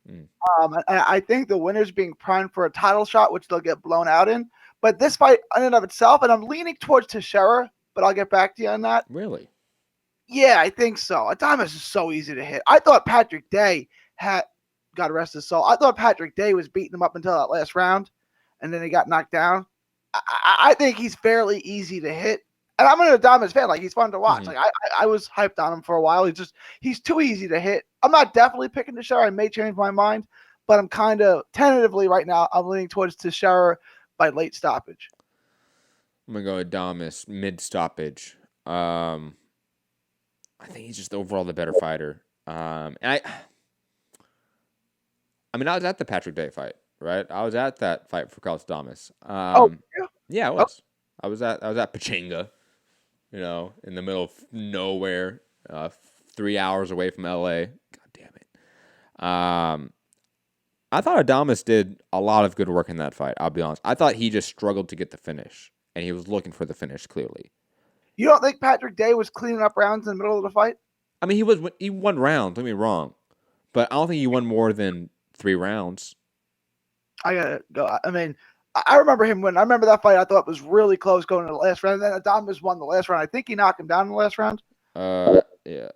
I think the winner's being primed for a title shot, which they'll get blown out in. But this fight in and of itself, and I'm leaning towards Teixeira, but I'll get back to you on that.
Really?
Yeah, I think so. Adames is so easy to hit. I thought Patrick Day had, God rest his soul, I thought Patrick Day was beating him up until that last round, and then he got knocked down. I think he's fairly easy to hit. And I'm an Adames fan. Like, he's fun to watch. Like, I was hyped on him for a while. He's too easy to hit. I'm not definitely picking Teixeira. I may change my mind, but I'm kind of tentatively right now, I'm leaning towards Teixeira by late stoppage.
I'm going to go Adames mid-stoppage. I think he's just overall the better fighter. And I was at the Patrick Day fight, right? I was at that fight for Carlos Adames. Yeah, I was. I was at Pachanga, in the middle of nowhere, 3 hours away from LA. God damn it. I thought Adames did a lot of good work in that fight, I'll be honest. I thought he just struggled to get the finish, and he was looking for the finish, clearly.
You don't think Patrick Day was cleaning up rounds in the middle of the fight?
I mean, he won rounds, don't get me wrong, but I don't think he won more than 3 rounds.
I gotta go. I mean, I remember him winning. I remember that fight. I thought was really close going to the last round. And then Adames won the last round. I think he knocked him down in the last round.
Yeah.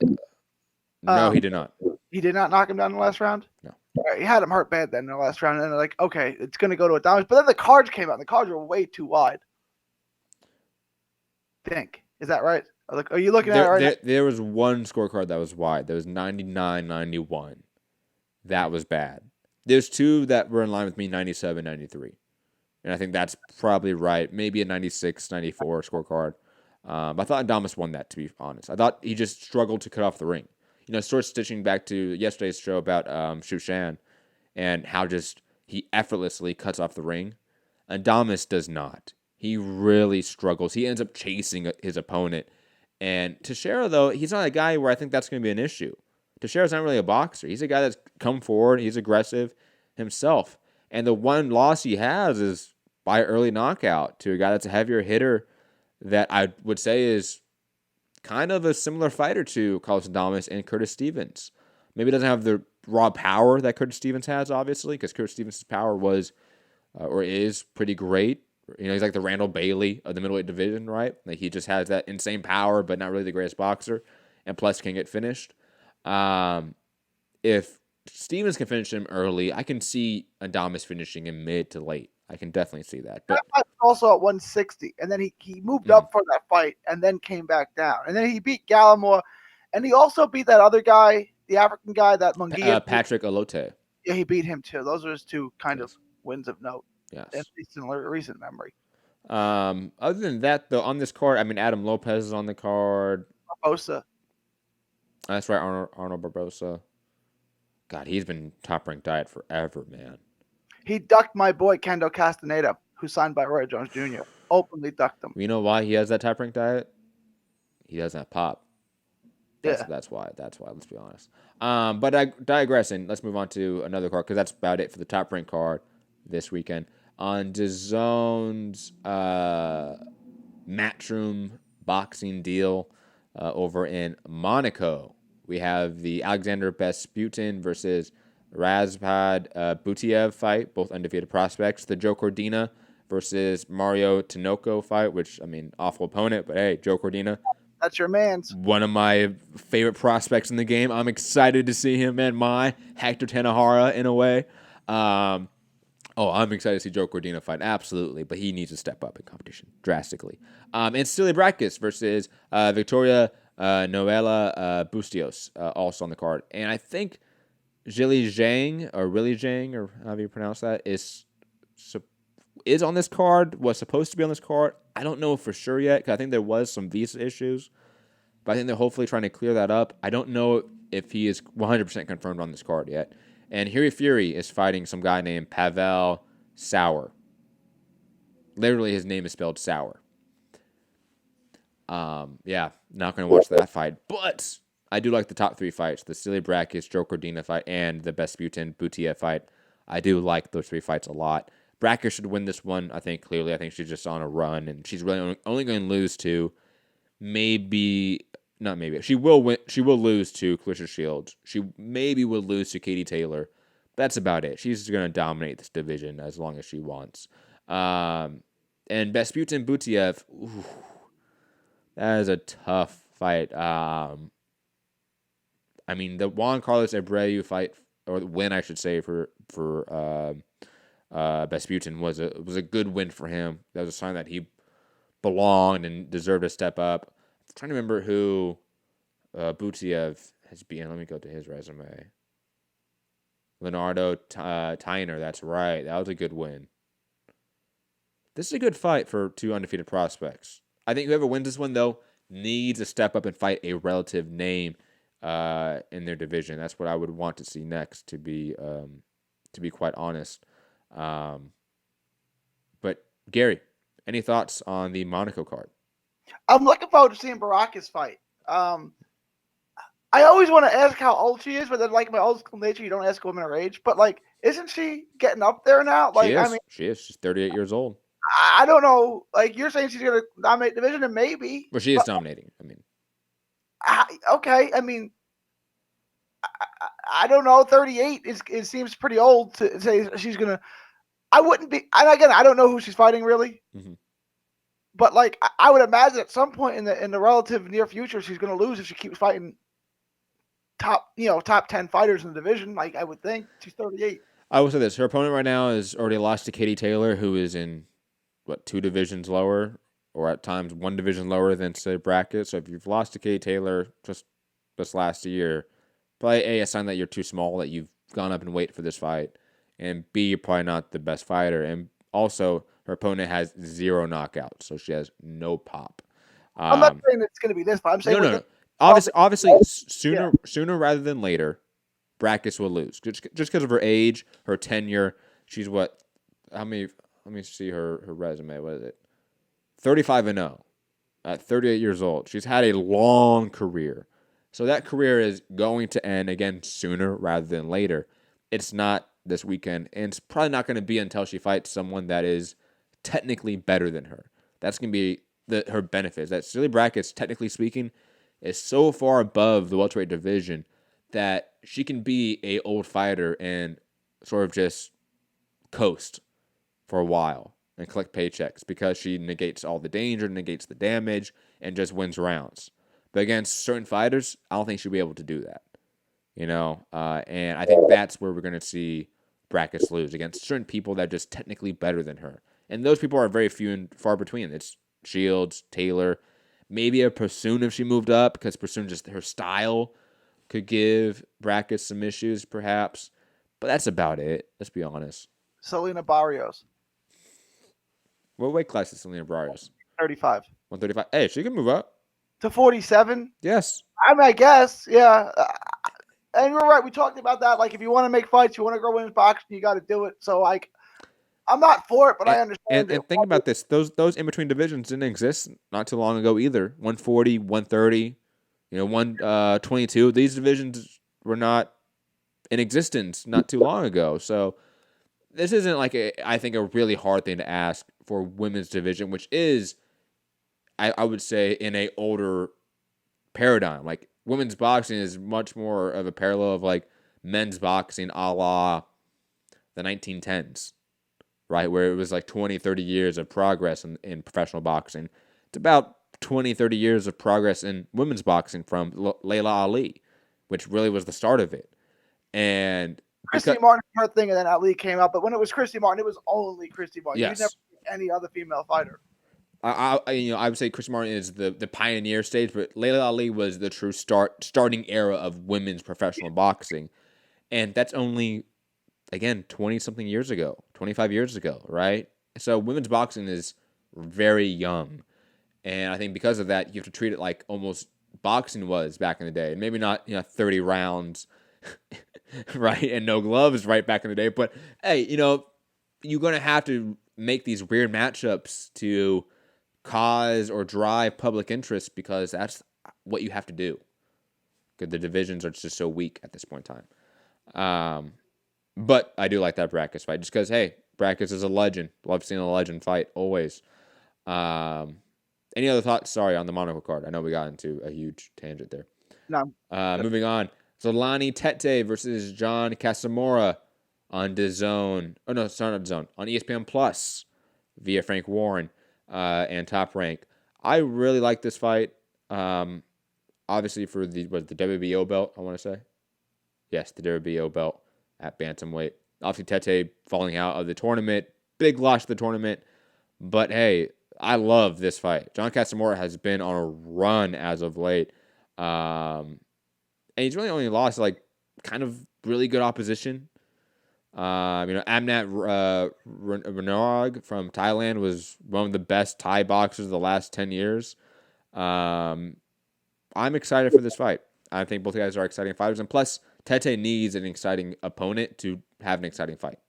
No, he did not.
He did not knock him down in the last round?
No.
He had him hurt bad then in the last round. And then they're like, okay, it's going to go to Adames. But then the cards came out. And the cards were way too wide. I think. Is that right? Are you looking at it right now?
There was one scorecard that was wide. There was 99-91. That was bad. There's 2 that were in line with me, 97-93. And I think that's probably right. Maybe a 96-94 scorecard. I thought Adames won that, to be honest. I thought he just struggled to cut off the ring. Sort of stitching back to yesterday's show about Shushan and how just he effortlessly cuts off the ring. Adames does not. He really struggles. He ends up chasing his opponent. And Teixeira, though, he's not a guy where I think that's going to be an issue. Teixeira's not really a boxer. He's a guy that's come forward. He's aggressive himself. And the one loss he has is by early knockout to a guy that's a heavier hitter that I would say is kind of a similar fighter to Carlos Adames and Curtis Stevens. Maybe doesn't have the raw power that Curtis Stevens has, obviously, because Curtis Stevens' power was or is pretty great. He's like the Randall Bailey of the middleweight division, right? Like, he just has that insane power, but not really the greatest boxer, and plus can get finished. If Stevens can finish him early, I can see Adames finishing him mid to late. I can definitely see that. But
also at 160, and then he moved up for that fight and then came back down. And then he beat Gallimore, and he also beat that other guy, the African guy, that Munguia.
Patrick Alote.
Yeah, he beat him too. Those are his two kind of wins of note.
Yes.
At least in recent memory.
Other than that, though, on this card, I mean, Adam Lopez is on the card.
Barbosa.
That's right, Arnold Barbosa. God, he's been top-ranked diet forever, man.
He ducked my boy Kendo Castaneda, who signed by Roy Jones Jr. Openly ducked him.
You know why he has that top-ranked diet? He doesn't have pop. That's why. Let's be honest. But digressing, let's move on to another card because that's about it for the top-ranked card this weekend. On DAZN's Matchroom boxing deal over in Monaco, we have the Alexander Besputin versus Razpad Butiev fight, both undefeated prospects. The Joe Cordina versus Mario Tinoco fight, which, I mean, awful opponent, but hey, Joe Cordina.
That's your man's.
One of my favorite prospects in the game. I'm excited to see him and my Hector Tanahara in a way. I'm excited to see Joe Cordina fight, absolutely, but he needs to step up in competition drastically. And Stili Brakis versus Victoria Noela Bustios, also on the card. And I think Zhili Zhang, or however you pronounce that, is on this card, was supposed to be on this card. I don't know for sure yet, because I think there was some visa issues, but I think they're hopefully trying to clear that up. I don't know if he is 100% confirmed on this card yet. And Hiri Fury is fighting some guy named Pavel Sauer. Literally, his name is spelled Sour. Yeah, not going to watch that fight, but I do like the top three fights, the Stili Brakis, Joe Cordina fight, and the Besputin Butiev fight. I do like those three fights a lot. Brakis should win this one, I think, clearly. I think she's just on a run, and she's really only going to lose to she will lose to Clarissa Shields. She maybe will lose to Katie Taylor. That's about it. She's going to dominate this division as long as she wants. And Besputin Butiev, that is a tough fight. I mean, the Juan Carlos Abreu fight, or the win, I should say, for Besputin was a good win for him. That was a sign that he belonged and deserved to step up. I'm trying to remember who Butiev has been. Let me go to his resume. Leonardo Tyner, that's right. That was a good win. This is a good fight for two undefeated prospects. I think whoever wins this one, though, needs to step up and fight a relative name in their division. That's what I would want to see next, to be quite honest. But Gary, any thoughts on the Monaco card?
I'm looking forward to seeing Barakis fight. I always want to ask how old she is, but then, like my old school nature, you don't ask a woman her age. But like, isn't she getting up there now? Like,
She is. She's 38 years old.
I don't know. Like, you're saying she's going to dominate the division, and maybe.
Well, she is dominating. I mean,
okay. I mean, I don't know. 38 it seems pretty old to say she's going to. I wouldn't be. And again, I don't know who she's fighting really.
Mm-hmm.
But like, I would imagine at some point in the relative near future, she's going to lose if she keeps fighting top 10 fighters in the division. Like, I would think she's 38.
I will say this: her opponent right now is already lost to Katie Taylor, who is in two divisions lower, or at times one division lower than say bracket. So if you've lost to Katie Taylor just this last year, probably a sign that you're too small, that you've gone up and wait for this fight, and B, you're probably not the best fighter, and also her opponent has 0 knockouts, so she has no pop.
I'm not saying it's going to be this fight. I'm saying
no. Obviously, sooner rather than later, Brakis will lose just because of her age, her tenure. She's what? How many? Let me see her resume. What is it? 35-0 at 38 years old. She's had a long career, so that career is going to end again sooner rather than later. It's not this weekend, and it's probably not going to be until she fights someone that is technically better than her. That's going to be her benefits. That Stili Brakis, technically speaking, is so far above the welterweight division that she can be a old fighter and sort of just coast for a while and collect paychecks because she negates all the danger, negates the damage, and just wins rounds. But against certain fighters, I don't think she'll be able to do that. And I think that's where we're going to see Brakis lose, against certain people that are just technically better than her. And those people are very few and far between. It's Shields, Taylor, maybe a Pursoon if she moved up, because Pursoon, just her style could give Brakis some issues, perhaps. But that's about it. Let's be honest.
Selena Barrios,
What weight class is Selena Barrios?
35
135. Hey, she can move up.
to 47.
Yes.
I mean, I guess, yeah. And you're right. We talked about that. Like, if you want to make fights, you want to grow women's boxing, you got to do it. So, like, I'm not for it, but I understand.
And think about this: those in between divisions didn't exist not too long ago either. 140, 130, 122. These divisions were not in existence not too long ago. So this isn't like I think a really hard thing to ask for women's division, which is, I would say, in a older paradigm. Like women's boxing is much more of a parallel of like men's boxing, a la the 1910s. Right, where it was like 20, 30 years of progress in professional boxing. It's about 20, 30 years of progress in women's boxing from Layla Ali, which really was the start of it. And
Christy Martin, her thing, and then Ali came out. But when it was Christy Martin, it was only Christy Martin.
Yes.
You never seen any other female fighter.
I would say Christy Martin is the pioneer stage, but Layla Ali was the true starting era of women's professional boxing. And that's only, again, 20-something years ago, 25 years ago, right? So women's boxing is very young. And I think because of that, you have to treat it like almost boxing was back in the day. Maybe not 30 rounds, right? And no gloves right back in the day. But, hey, you're going to have to make these weird matchups to cause or drive public interest because that's what you have to do. Because the divisions are just so weak at this point in time. But I do like that Brackus fight just because, hey, Brackus is a legend. Love seeing a legend fight, always. Any other thoughts? Sorry, on the Monaco card. I know we got into a huge tangent there.
No.
Moving on. Zolani Tete versus John Casamora on DAZN. Oh, no, sorry, not DAZN. On ESPN Plus via Frank Warren and Top Rank. I really like this fight. Obviously for the WBO belt, I want to say. Yes, the WBO belt at bantamweight. Obviously, Tete falling out of the tournament. Big loss to the tournament. But, hey, I love this fight. John Casamora has been on a run as of late. And he's really only lost, like, kind of really good opposition. Amnat Ranarag from Thailand was one of the best Thai boxers of the last 10 years. I'm excited for this fight. I think both guys are exciting fighters. And plus, Tete needs an exciting opponent to have an exciting fight.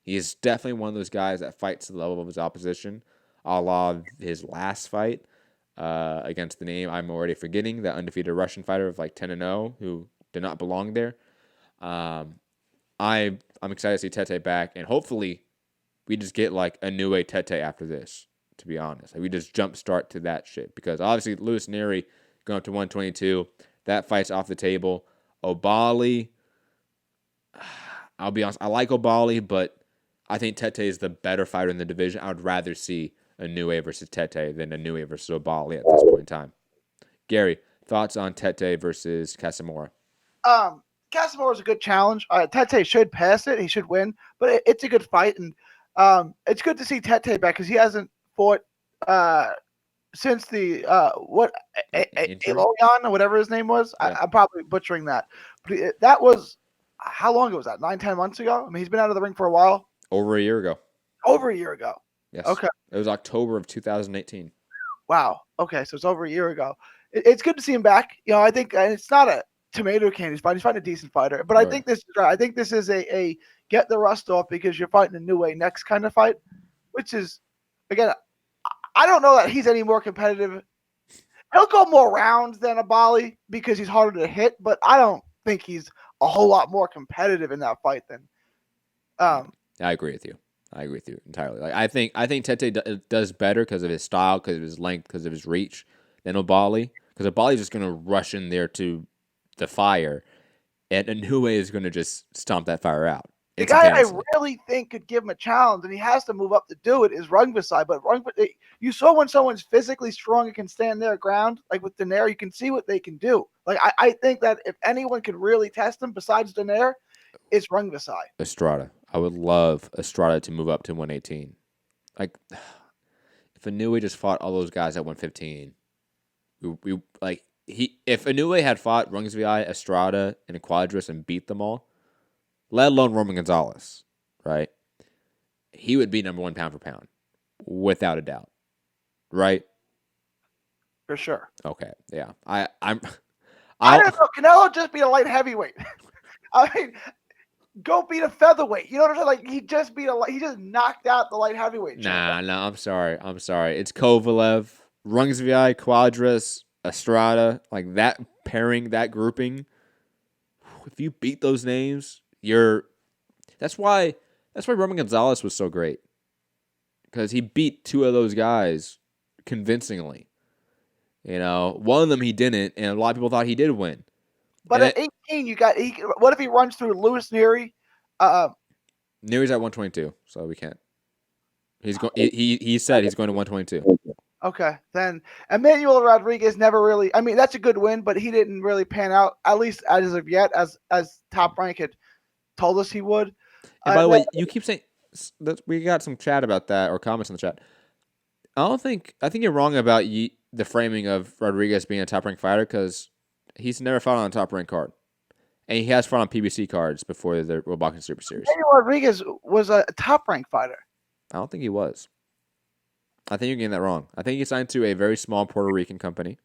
He is definitely one of those guys that fights to the level of his opposition, a la his last fight against the name I'm already forgetting, that undefeated Russian fighter of like 10-0 who did not belong there. I'm excited to see Tete back, and hopefully we just get like a new way Tete after this, to be honest. Like, we just jump start to that shit because obviously Luis Nery going up to 122, that fight's off the table. Obali, I'll be honest, I like Obali, but I think Tete is the better fighter in the division. I would rather see Inoue versus Tete than Inoue versus Obali at this point in time. Gary, thoughts on Tete versus Casamora?
Casamora is a good challenge. Tete should pass it. He should win, but it's a good fight. And it's good to see Tete back because he hasn't fought since the Eloyan or whatever his name was. Yeah. I'm probably butchering that. But that was, how long ago was that? 9-10 months ago? I mean, he's been out of the ring for a while.
Over a year ago.
Over a year ago.
Yes.
Okay.
It was October of 2018.
Wow. Okay, so it's over a year ago. It's good to see him back. I think, and it's not a tomato can fight. He's fighting a decent fighter. But right. I think this is right. I think this is a get the rust off because you're fighting a new way next kind of fight, which is, again, I don't know that he's any more competitive. He'll go more rounds than Obali because he's harder to hit, but I don't think he's a whole lot more competitive in that fight than.
I agree with you. I agree with you entirely. Like I think Tete does better because of his style, because of his length, because of his reach than Obali. Because Obali's just going to rush in there to the fire, and Inoue is going to just stomp that fire out.
The guy I really think could give him a challenge, and he has to move up to do it, is Rungvisai. But you saw when someone's physically strong and can stand their ground, like with Donaire, you can see what they can do. Like I think that if anyone could really test him besides Donaire, it's Rungvisai.
Estrada. I would love Estrada to move up to 118. Like, if Inoue just fought all those guys at 115, if Inoue had fought Rungvisai, Estrada, and Quadras and beat them all, let alone Roman Gonzalez, right? He would be number one pound for pound, without a doubt, right?
For sure.
Okay, yeah.
I don't know. Canelo just beat a light heavyweight. I mean, go beat a featherweight. You know what I'm saying? Like he just knocked out the light heavyweight.
No, I'm sorry. It's Kovalev, Rungsvi, Quadras, Estrada, like that pairing, that grouping. If you beat those names, that's why Roman Gonzalez was so great. Because he beat two of those guys convincingly. One of them he didn't, and a lot of people thought he did win.
But at 18, what if he runs through Louis Neary?
Neary's at 122, so we can't. He said he's going to 122.
Okay, then Emmanuel Rodriguez never really. I mean, that's a good win, but he didn't really pan out, at least as of yet, as Top Rank had told us he would.
And by the way, you keep saying that we got some chat about that or comments in the chat. I think you're wrong about the framing of Rodriguez being a Top Rank fighter because he's never fought on a Top Rank card, and he has fought on PBC cards before the World Boxing Super Series.
Emmanuel Rodriguez was a Top Rank fighter.
I don't think he was. I think you're getting that wrong. I think he signed to a very small Puerto Rican company,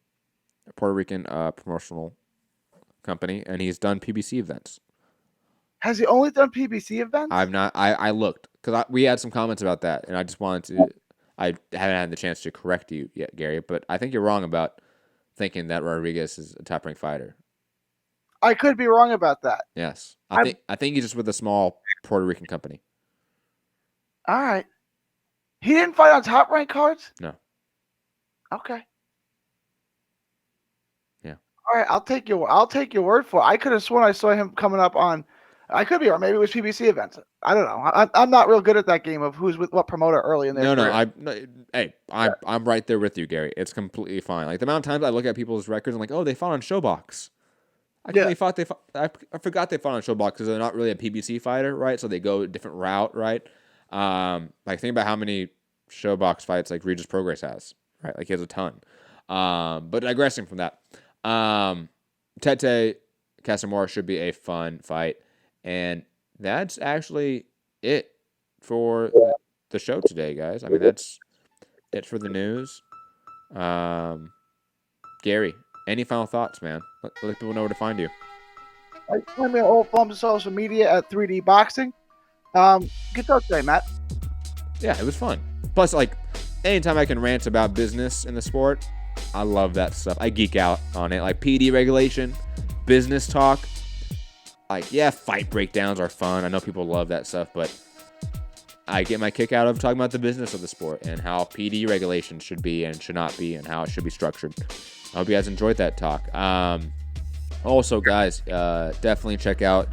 a Puerto Rican promotional company, and he's done PBC events.
Has he only done PBC events?
I've not. I looked because we had some comments about that, and I just wanted to. I haven't had the chance to correct you yet, Gary, but I think you're wrong about thinking that Rodriguez is a top-ranked fighter.
I could be wrong about that.
Yes, I think he's just with a small Puerto Rican company.
All right. He didn't fight on Top Rank cards?
No.
Okay.
Yeah.
All right, I'll take your word for it. I could have sworn I saw him coming up on. I could be wrong. Maybe it was PBC events. I don't know. I'm not real good at that game of who's with what promoter early in their career.
I'm right there with you, Gary. It's completely fine. Like the amount of times I look at people's records, I'm like, oh, they fought on Showbox. I forgot they fought on Showbox because they're not really a PBC fighter, right? So they go a different route, right? Like think about how many Showbox fights like Regis Progress has, right? Like he has a ton. But digressing from that, Tete Casamora should be a fun fight, and that's actually it for the show today, guys. I mean, that's it for the news. Gary, any final thoughts, man? Let people know where to find you.
Find me on all forms of social media at 3D Boxing. Good talk today, Matt.
Yeah, it was fun. Plus, like, anytime I can rant about business in the sport, I love that stuff. I geek out on it. Like, PD regulation, business talk. Like, yeah, fight breakdowns are fun. I know people love that stuff, but I get my kick out of talking about the business of the sport and how PD regulation should be and should not be and how it should be structured. I hope you guys enjoyed that talk. Also, guys, definitely check out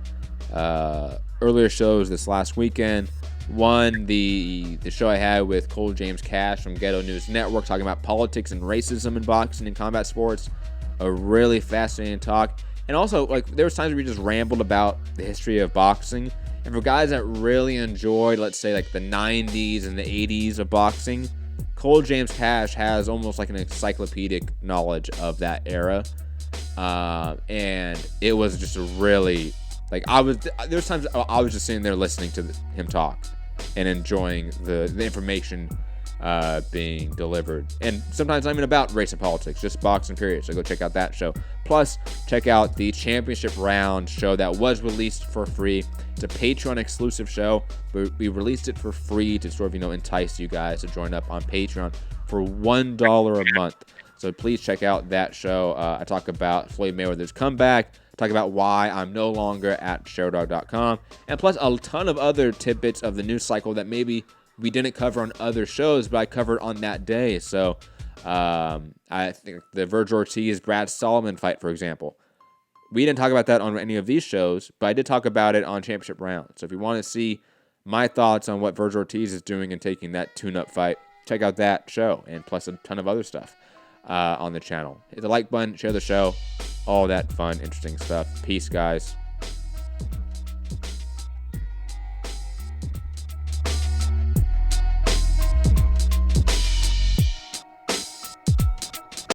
earlier shows this last weekend. One, the show I had with Cole James Cash from Ghetto News Network talking about politics and racism in boxing and combat sports. A really fascinating talk. And also, like, there was times where we just rambled about the history of boxing. And for guys that really enjoyed, let's say, like the 90s and the 80s of boxing, Cole James Cash has almost like an encyclopedic knowledge of that era. And it was just a really... Like, there's times I was just sitting there listening to him talk and enjoying the information being delivered. And sometimes I'm even about race and politics, just boxing period. So go check out that show. Plus, check out the championship round show that was released for free. It's a Patreon exclusive show. We released it for free to sort of, entice you guys to join up on Patreon for $1 a month. So please check out that show. I talk about Floyd Mayweather's comeback. Talk about why I'm no longer at Sherdog.com. And plus a ton of other tidbits of the news cycle that maybe we didn't cover on other shows, but I covered on that day. So I think the Virgil Ortiz Brad Solomon fight, for example. We didn't talk about that on any of these shows, but I did talk about it on Championship Round. So if you want to see my thoughts on what Virgil Ortiz is doing and taking that tune-up fight, check out that show, and plus a ton of other stuff on the channel. Hit the like button, share the show, all that fun, interesting stuff. Peace, guys.